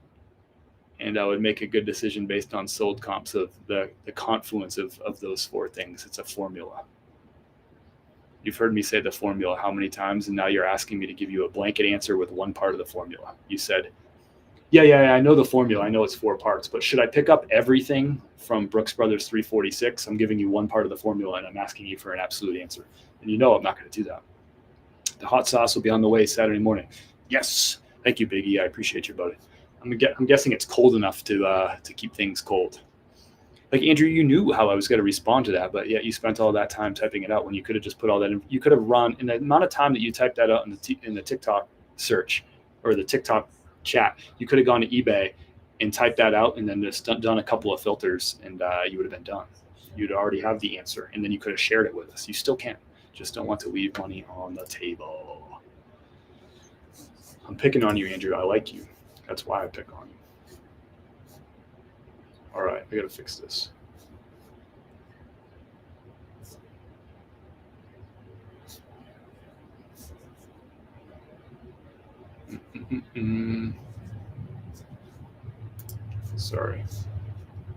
And I would make a good decision based on sold comps of the confluence of those four things. It's a formula. You've heard me say the formula how many times, and now you're asking me to give you a blanket answer with one part of the formula. You said, yeah, I know the formula. I know it's 4 parts, but should I pick up everything from Brooks Brothers 346? I'm giving you one part of the formula, and I'm asking you for an absolute answer. And you know I'm not going to do that. The hot sauce will be on the way Saturday morning. Yes. Thank you, Biggie. I appreciate your buddy. I'm guessing it's cold enough to keep things cold. Like, Andrew, you knew how I was going to respond to that, but yet you spent all that time typing it out when you could have just put all that in. You could have run in the amount of time that you typed that out in the TikTok search or the TikTok chat. You could have gone to eBay and typed that out and then just done a couple of filters, and you would have been done. You'd already have the answer, and then you could have shared it with us. You still can. Just don't want to leave money on the table. I'm picking on you, Andrew. I like you. That's why I pick on you. All right, I got to fix this. Sorry,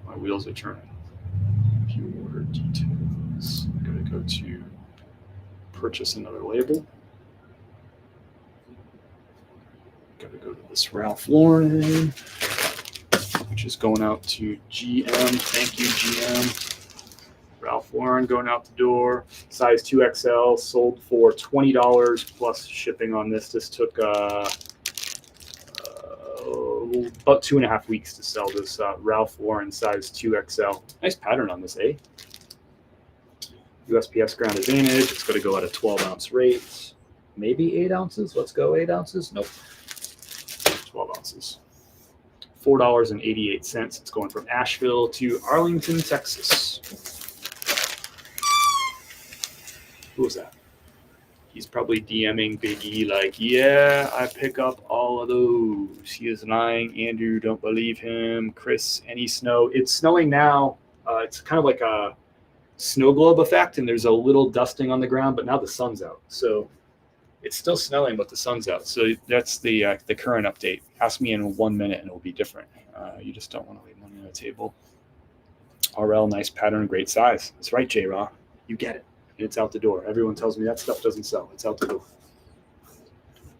my wheels are turning. View order details. I got to go to purchase another label. Got to go to this Ralph Lauren, which is going out to GM. Thank you, GM. Ralph Lauren going out the door. Size 2XL, sold for $20 plus shipping on this. This took about 2.5 weeks to sell this Ralph Lauren size 2XL. Nice pattern on this, eh? USPS ground advantage. It's going to go at a 12-ounce rate. Maybe 8 ounces. Let's go 8 ounces. Nope. 12 ounces. $4.88. It's going from Asheville to Arlington, Texas. Who was that? He's probably DMing Big E like, yeah, I pick up all of those. He is lying. Andrew, don't believe him. Chris, any snow? It's snowing now. It's kind of like a snow globe effect, and there's a little dusting on the ground, but now the sun's out. So it's still snowing, but the sun's out. So that's the current update. Ask me in 1 minute, and it'll be different. You just don't want to leave money on the table. RL, nice pattern, great size. That's right, J-Raw. You get it. It's out the door. Everyone tells me that stuff doesn't sell. It's out the door.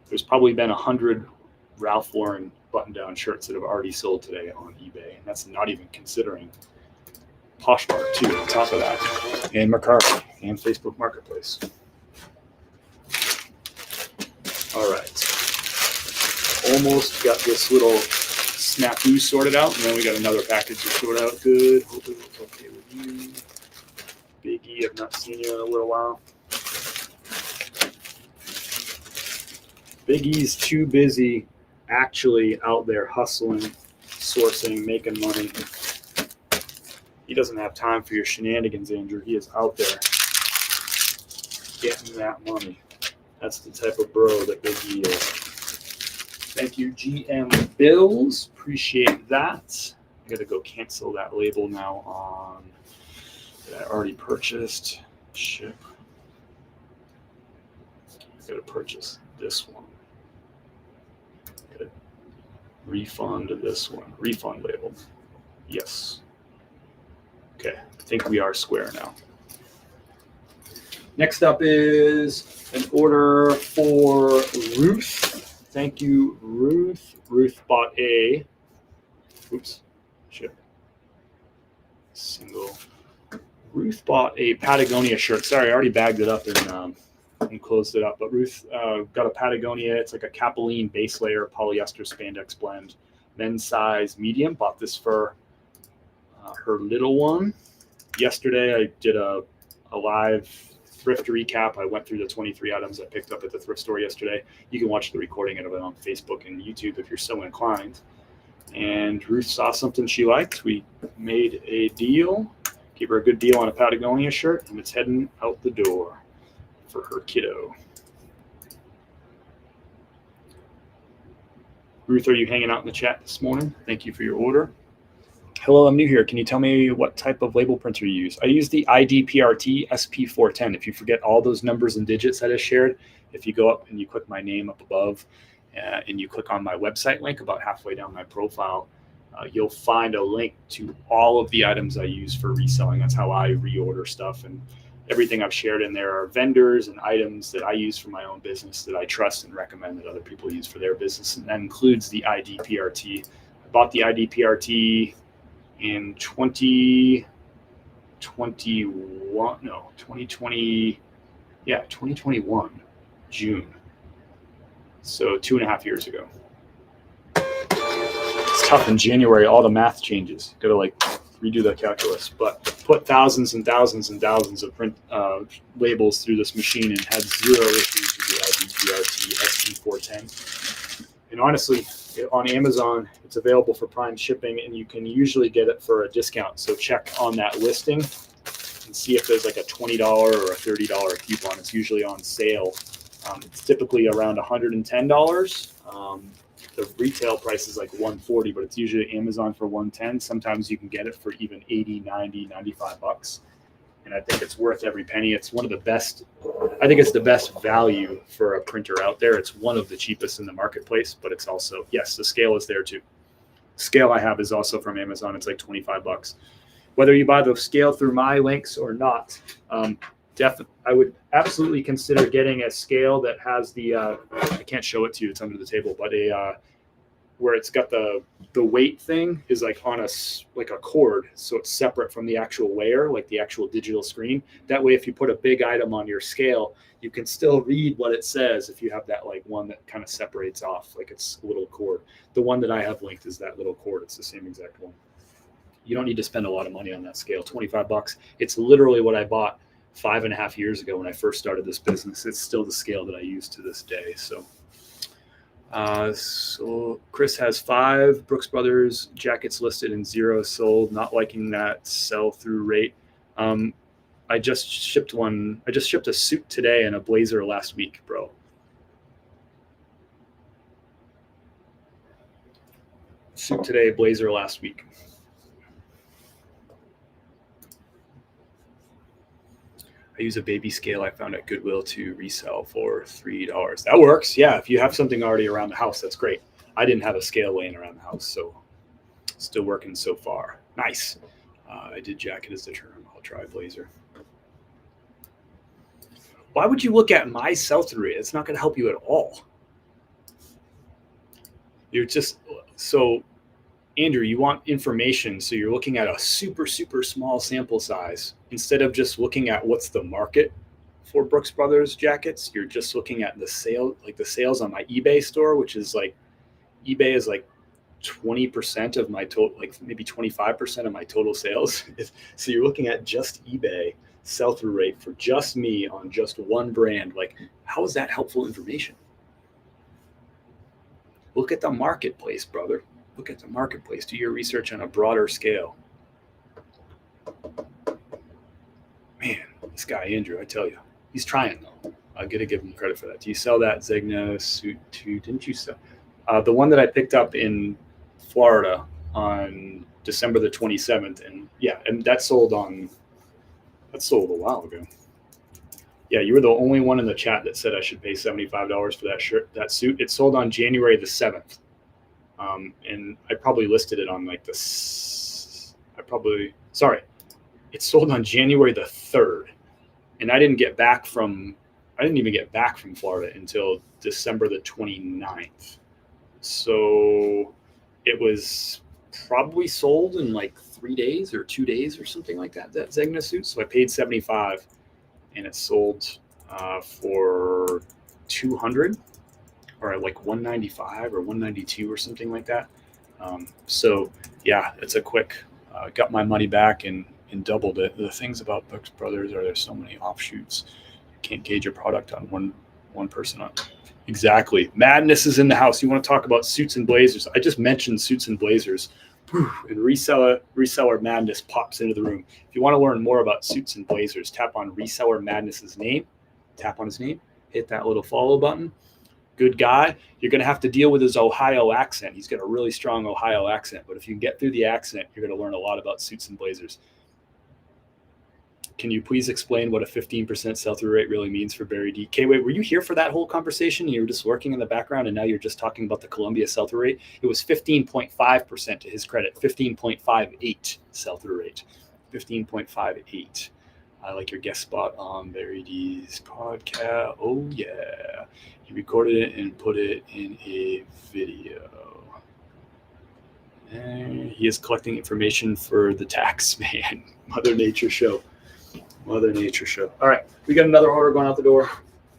There's probably been 100 Ralph Lauren button-down shirts that have already sold today on eBay, and that's not even considering Poshmark, too, on top of that, and Mercari, and Facebook Marketplace. All right. Almost got this little snafu sorted out, and then we got another package to sort out. Good. Hopefully it's okay with you. Big E, I've not seen you in a little while. Big E's too busy actually out there hustling, sourcing, making money. He doesn't have time for your shenanigans, Andrew. He is out there getting that money. That's the type of bro that Big E is. Thank you, GM Bills. Appreciate that. I got to go cancel that label now on that I already purchased. Ship. I got to purchase this one. Got to refund this one. Refund label. Yes. Okay. I think we are square now. Next up is an order for Ruth. Thank you, Ruth. Ruth bought a, single. Ruth bought a Patagonia shirt. Sorry, I already bagged it up and closed it up. But Ruth got a Patagonia. It's like a Capilene base layer polyester spandex blend. Men's size medium. Bought this for her little one. Yesterday, I did a live thrift recap. I went through the 23 items I picked up at the thrift store yesterday. You can watch the recording of it on Facebook and YouTube if you're so inclined. And Ruth saw something she liked. We made a deal, gave her a good deal on a Patagonia shirt, and it's heading out the door for her kiddo. Ruth, are you hanging out in the chat this morning? Thank you for your order. Hello, I'm new here. Can you tell me what type of label printer you use? I use the IDPRT SP410. If you forget all those numbers and digits I just shared, if you go up and you click my name up above and you click on my website link about halfway down my profile, you'll find a link to all of the items I use for reselling. That's how I reorder stuff. And everything I've shared in there are vendors and items that I use for my own business that I trust and recommend that other people use for their business. And that includes the IDPRT. I bought the IDPRT in 2020, yeah, 2021, June. So 2.5 years ago. It's tough in January, all the math changes. Got to like redo the calculus, but put thousands and thousands and thousands of print labels through this machine and had zero issues with the IDPRT SP410. And honestly, on Amazon, it's available for Prime shipping, and you can usually get it for a discount. So check on that listing and see if there's like a $20 or a $30 coupon. It's usually on sale. It's typically around $110. The retail price is like $140, but it's usually Amazon for $110. Sometimes you can get it for even $80, $90, $95. And I think it's worth every penny. It's one of the best. I think it's the best value for a printer out there. It's one of the cheapest in the marketplace, but it's also, yes, the scale is there too. Scale I have is also from Amazon. It's like $25. Whether you buy the scale through my links or not, I would absolutely consider getting a scale that has the, I can't show it to you, it's under the table, but where it's got the weight thing is like on like a cord, so it's separate from the actual weigher, like the actual digital screen. That way, if you put a big item on your scale, you can still read what it says if you have that like one that kind of separates off, like it's a little cord. The one that I have linked is that little cord. It's the same exact one. You don't need to spend a lot of money on that scale, $25. It's literally what I bought 5.5 years ago when I first started this business. It's still the scale that I use to this day. So Chris has 5 Brooks Brothers jackets listed and 0 sold. Not liking that sell-through rate. I just shipped one. I just shipped a suit today and a blazer last week, bro. Suit today, blazer last week. I use a baby scale I found at Goodwill to resell for $3. That works. Yeah, if you have something already around the house, that's great. I didn't have a scale laying around the house, so still working so far. Nice. I did jacket as the term. I'll try blazer. Why would you look at my sell-through rate? It's not going to help you at all. You're just so, Andrew, you want information, so you're looking at a super, super small sample size. Instead of just looking at what's the market for Brooks Brothers jackets, you're just looking at the sales on my eBay store, which is like, eBay is like 20% of my total, like maybe 25% of my total sales. So you're looking at just eBay sell-through rate for just me on just one brand. Like, how is that helpful information? Look at the marketplace, brother. Look at the marketplace. Do your research on a broader scale. Man, this guy, Andrew, I tell you, he's trying though. I got to give him credit for that. Do you sell that Zegna suit too? Didn't you sell? The one that I picked up in Florida on December the 27th. And yeah, and that sold a while ago. Yeah, you were the only one in the chat that said I should pay $75 for that suit. It sold on January the 7th. And I probably listed it on like it sold on January the 3rd. And I didn't even get back from Florida until December the 29th. So it was probably sold in like 3 days or 2 days or something like that Zegna suit. So I paid $75 and it sold for $200 or like $195 or $192 or something like that. So yeah, it's a quick, got my money back and doubled it. The things about Brooks Brothers are there's so many offshoots. You can't gauge a product on one One person on. Exactly. Madness is in the house. You want to talk about suits and blazers? I just mentioned suits and blazers. And reseller madness pops into the room. If you want to learn more about suits and blazers, tap on reseller madness's name. Tap on his name. Hit that little follow button. Good guy. You're going to have to deal with his Ohio accent. He's got a really strong Ohio accent. But if you can get through the accent, you're going to learn a lot about suits and blazers. Can you please explain what a 15% sell-through rate really means for Barry D? Okay, wait, were you here for that whole conversation? You were just working in the background, and now you're just talking about the Columbia sell-through rate? It was 15.5% to his credit, 15.58 sell-through rate, 15.58. I like your guest spot on Barry D's podcast. Oh, yeah. He recorded it and put it in a video. And he is collecting information for the tax man. Mother Nature show. Mother Nature show. All right, we got another order going out the door.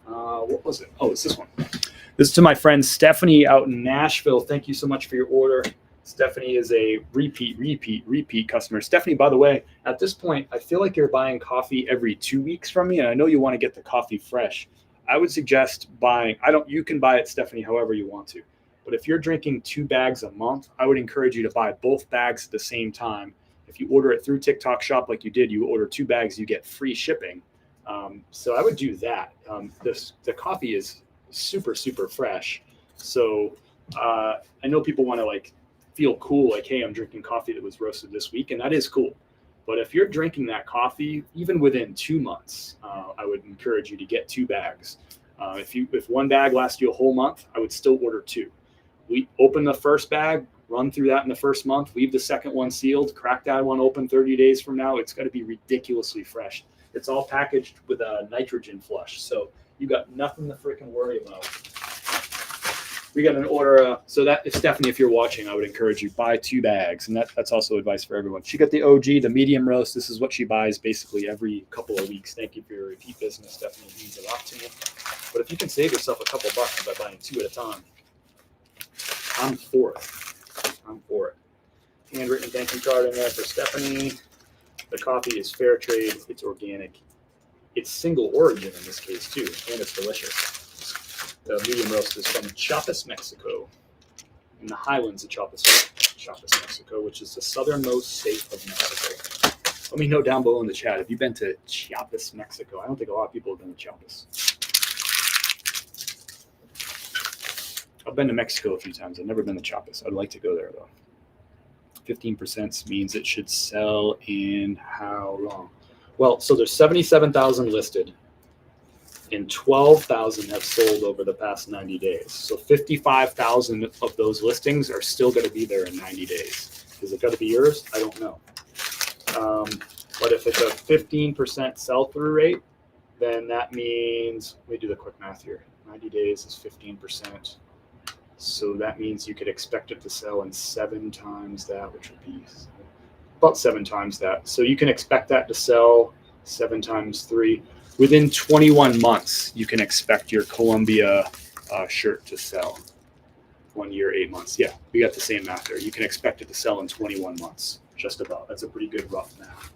What was it? Oh, it's this one. This is to my friend Stephanie out in Nashville. Thank you so much for your order. Stephanie is a repeat customer. Stephanie, by the way, at this point, I feel like you're buying coffee every 2 weeks from me, and I know you want to get the coffee fresh. I would suggest buying, you can buy it, Stephanie, however you want to. But if you're drinking 2 bags a month, I would encourage you to buy both bags at the same time. If you order it through TikTok Shop like you did, you order 2 bags, you get free shipping. So I would do that. The coffee is super, super fresh. So I know people want to feel cool, like, hey, I'm drinking coffee that was roasted this week, and that is cool. But if you're drinking that coffee, even within 2 months, I would encourage you to get 2 bags. If 1 bag lasts you a whole month, I would still order 2. We open the first bag, run through that in the first month, leave the second one sealed, crack that one open 30 days from now. It's got to be ridiculously fresh. It's all packaged with a nitrogen flush. So you got nothing to freaking worry about. We got an order. So that, if Stephanie, if you're watching, I would encourage you, buy 2 bags. And that's also advice for everyone. She got the OG, the medium roast. This is what she buys basically every couple of weeks. Thank you for your repeat business. Stephanie, it means a lot to me. But if you can save yourself a couple bucks by buying 2 at a time, I'm for it. Handwritten thank you card in there for Stephanie. The coffee is fair trade. It's organic. It's single origin in this case too, and it's delicious. The medium roast is from Chiapas, Mexico, in the highlands of Chiapas, Mexico, which is the southernmost state of Mexico. Let me know down below in the chat. Have you been to Chiapas, Mexico? I don't think a lot of people have been to Chiapas. I've been to Mexico a few times. I've never been to Chiapas. I'd like to go there, though. 15% means it should sell in how long? Well, so there's 77,000 listed, and 12,000 have sold over the past 90 days. So 55,000 of those listings are still going to be there in 90 days. Is it going to be yours? I don't know. But if it's a 15% sell-through rate, then that means, let me do the quick math here. 90 days is 15%. So that means you could expect it to sell in 7 times that, which would be about 7 times that. So you can expect that to sell 7 times 3. Within 21 months, you can expect your Columbia shirt to sell. 1 year, 8 months. Yeah, we got the same math there. You can expect it to sell in 21 months, just about. That's a pretty good rough math.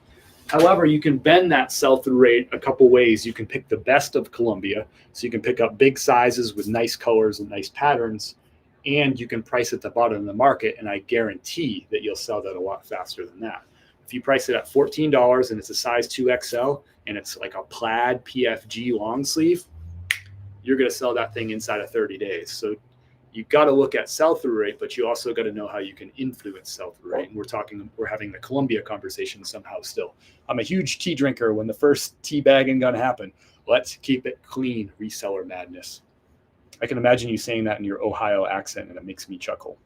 However, you can bend that sell-through rate a couple ways. You can pick the best of Columbia. So you can pick up big sizes with nice colors and nice patterns. And you can price at the bottom of the market, and I guarantee that you'll sell that a lot faster than that. If you price it at $14 and it's a size 2XL and it's like a plaid PFG long sleeve, you're going to sell that thing inside of 30 days. So you got to look at sell-through rate, but you also got to know how you can influence sell-through rate. And we're having the Columbia conversation somehow still. I'm a huge tea drinker. When the first tea bagging gonna happen, let's keep it clean. Reseller madness. I can imagine you saying that in your Ohio accent, and it makes me chuckle.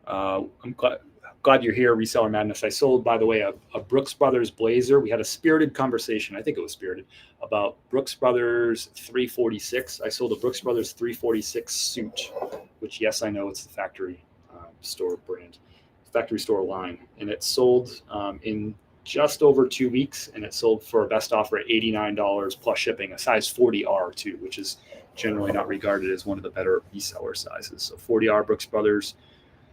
I'm glad you're here, Reseller Madness. I sold, by the way, a Brooks Brothers blazer. We had a spirited conversation, I think it was spirited, about Brooks Brothers 346. I sold a Brooks Brothers 346 suit, which, yes, I know it's the factory store brand, factory store line. And it sold in just over 2 weeks, and it sold for a best offer at $89 plus shipping, a size 40R too, which is generally not regarded as one of the better reseller sizes. So 40R Brooks Brothers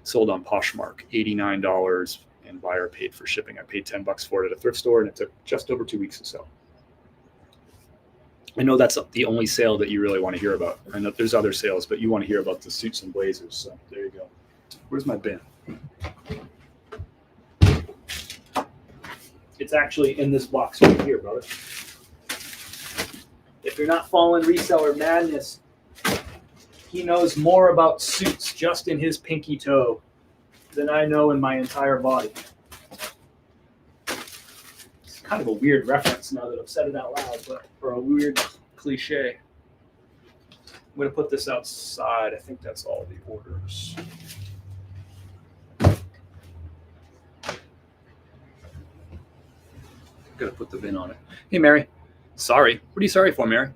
sold on Poshmark, $89, and buyer paid for shipping. I paid $10 for it at a thrift store, and it took just over 2 weeks to sell. I know that's the only sale that you really want to hear about. I know there's other sales, but you want to hear about the suits and blazers. So there you go. Where's my bin? It's actually in this box right here, brother. If you're not following Reseller Madness, he knows more about suits just in his pinky toe than I know in my entire body. It's kind of a weird reference now that I've said it out loud, but for a weird cliche. I'm going to put this outside. I think that's all the orders. Got to put the bin on it. Hey, Mary. Sorry. What are you sorry for, Mary?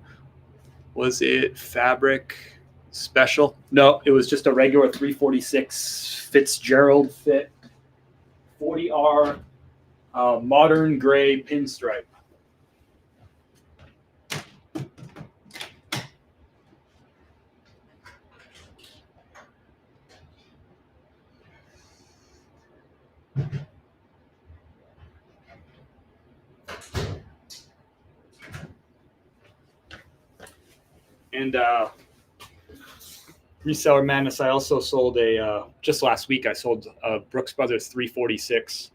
Was it fabric special? No, it was just a regular 346 Fitzgerald fit 40R modern gray pinstripe. And Reseller Madness, I also sold just last week, I sold a Brooks Brothers 346.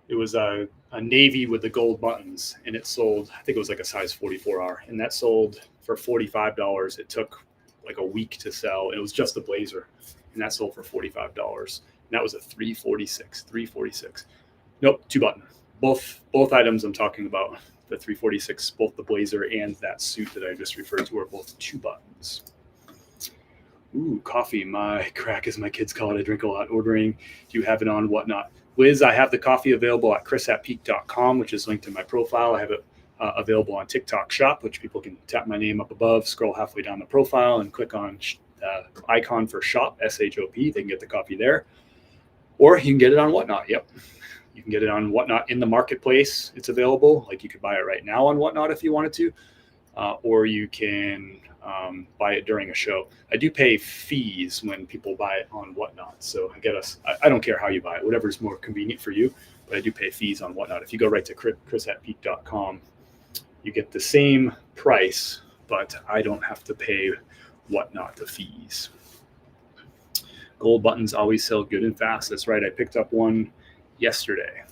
It was a navy with the gold buttons, and it sold, I think it was like a size 44R, and that sold for $45. It took like a week to sell. It was just the blazer, and that sold for $45. And that was a 346. Nope, 2-button. Both items I'm talking about, the 346, both the blazer and that suit that I just referred to, are both 2 buttons. Ooh, coffee, my crack, as my kids call it. I drink a lot. Ordering, do you have it on Whatnot? Liz, I have the coffee available at chris@peak.com, which is linked to my profile. I have it available on TikTok Shop, which people can tap my name up above, scroll halfway down the profile, and click on the icon for Shop, SHOP. They can get the coffee there. Or you can get it on Whatnot. Yep. You can get it on Whatnot in the marketplace. It's available. Like, you could buy it right now on Whatnot if you wanted to, or you can buy it during a show. I do pay fees when people buy it on Whatnot. So I don't care how you buy it, whatever's more convenient for you, but I do pay fees on Whatnot. If you go right to chris@peak.com, you get the same price, but I don't have to pay Whatnot the fees. Gold buttons always sell good and fast. That's right. I picked up one yesterday.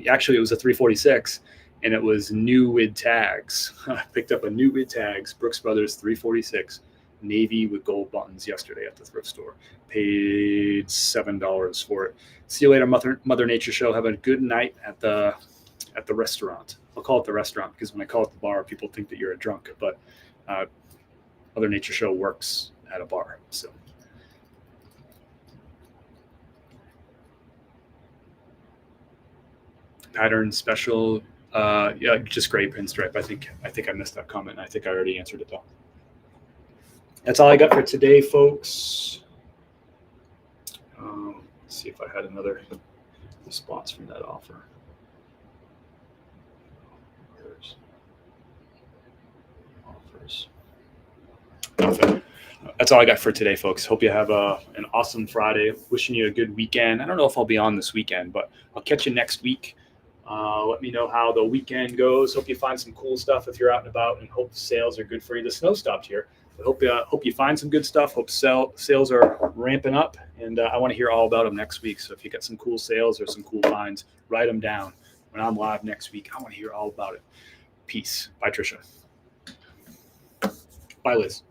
Actually, it was a 346, and it was new with tags. I picked up a new with tags, Brooks Brothers 346, navy with gold buttons yesterday at the thrift store. Paid $7 for it. See you later, Mother Nature Show. Have a good night at the restaurant. I'll call it the restaurant because when I call it the bar, people think that you're a drunk. But Mother Nature Show works at a bar, so. Pattern special, yeah, just gray pinstripe. I think I missed that comment. I think I already answered it though. That's all I got for today, folks. Let's see if I had another response from that offer. Offers. Nothing. That's all I got for today, folks. Hope you have an awesome Friday. Wishing you a good weekend. I don't know if I'll be on this weekend, but I'll catch you next week. Let me know how the weekend goes. Hope you find some cool stuff if you're out and about, and hope sales are good for you. The snow stopped here. But hope you find some good stuff. Hope sales are ramping up, and I want to hear all about them next week. So if you got some cool sales or some cool finds, write them down. When I'm live next week, I want to hear all about it. Peace. Bye, Trisha. Bye, Liz.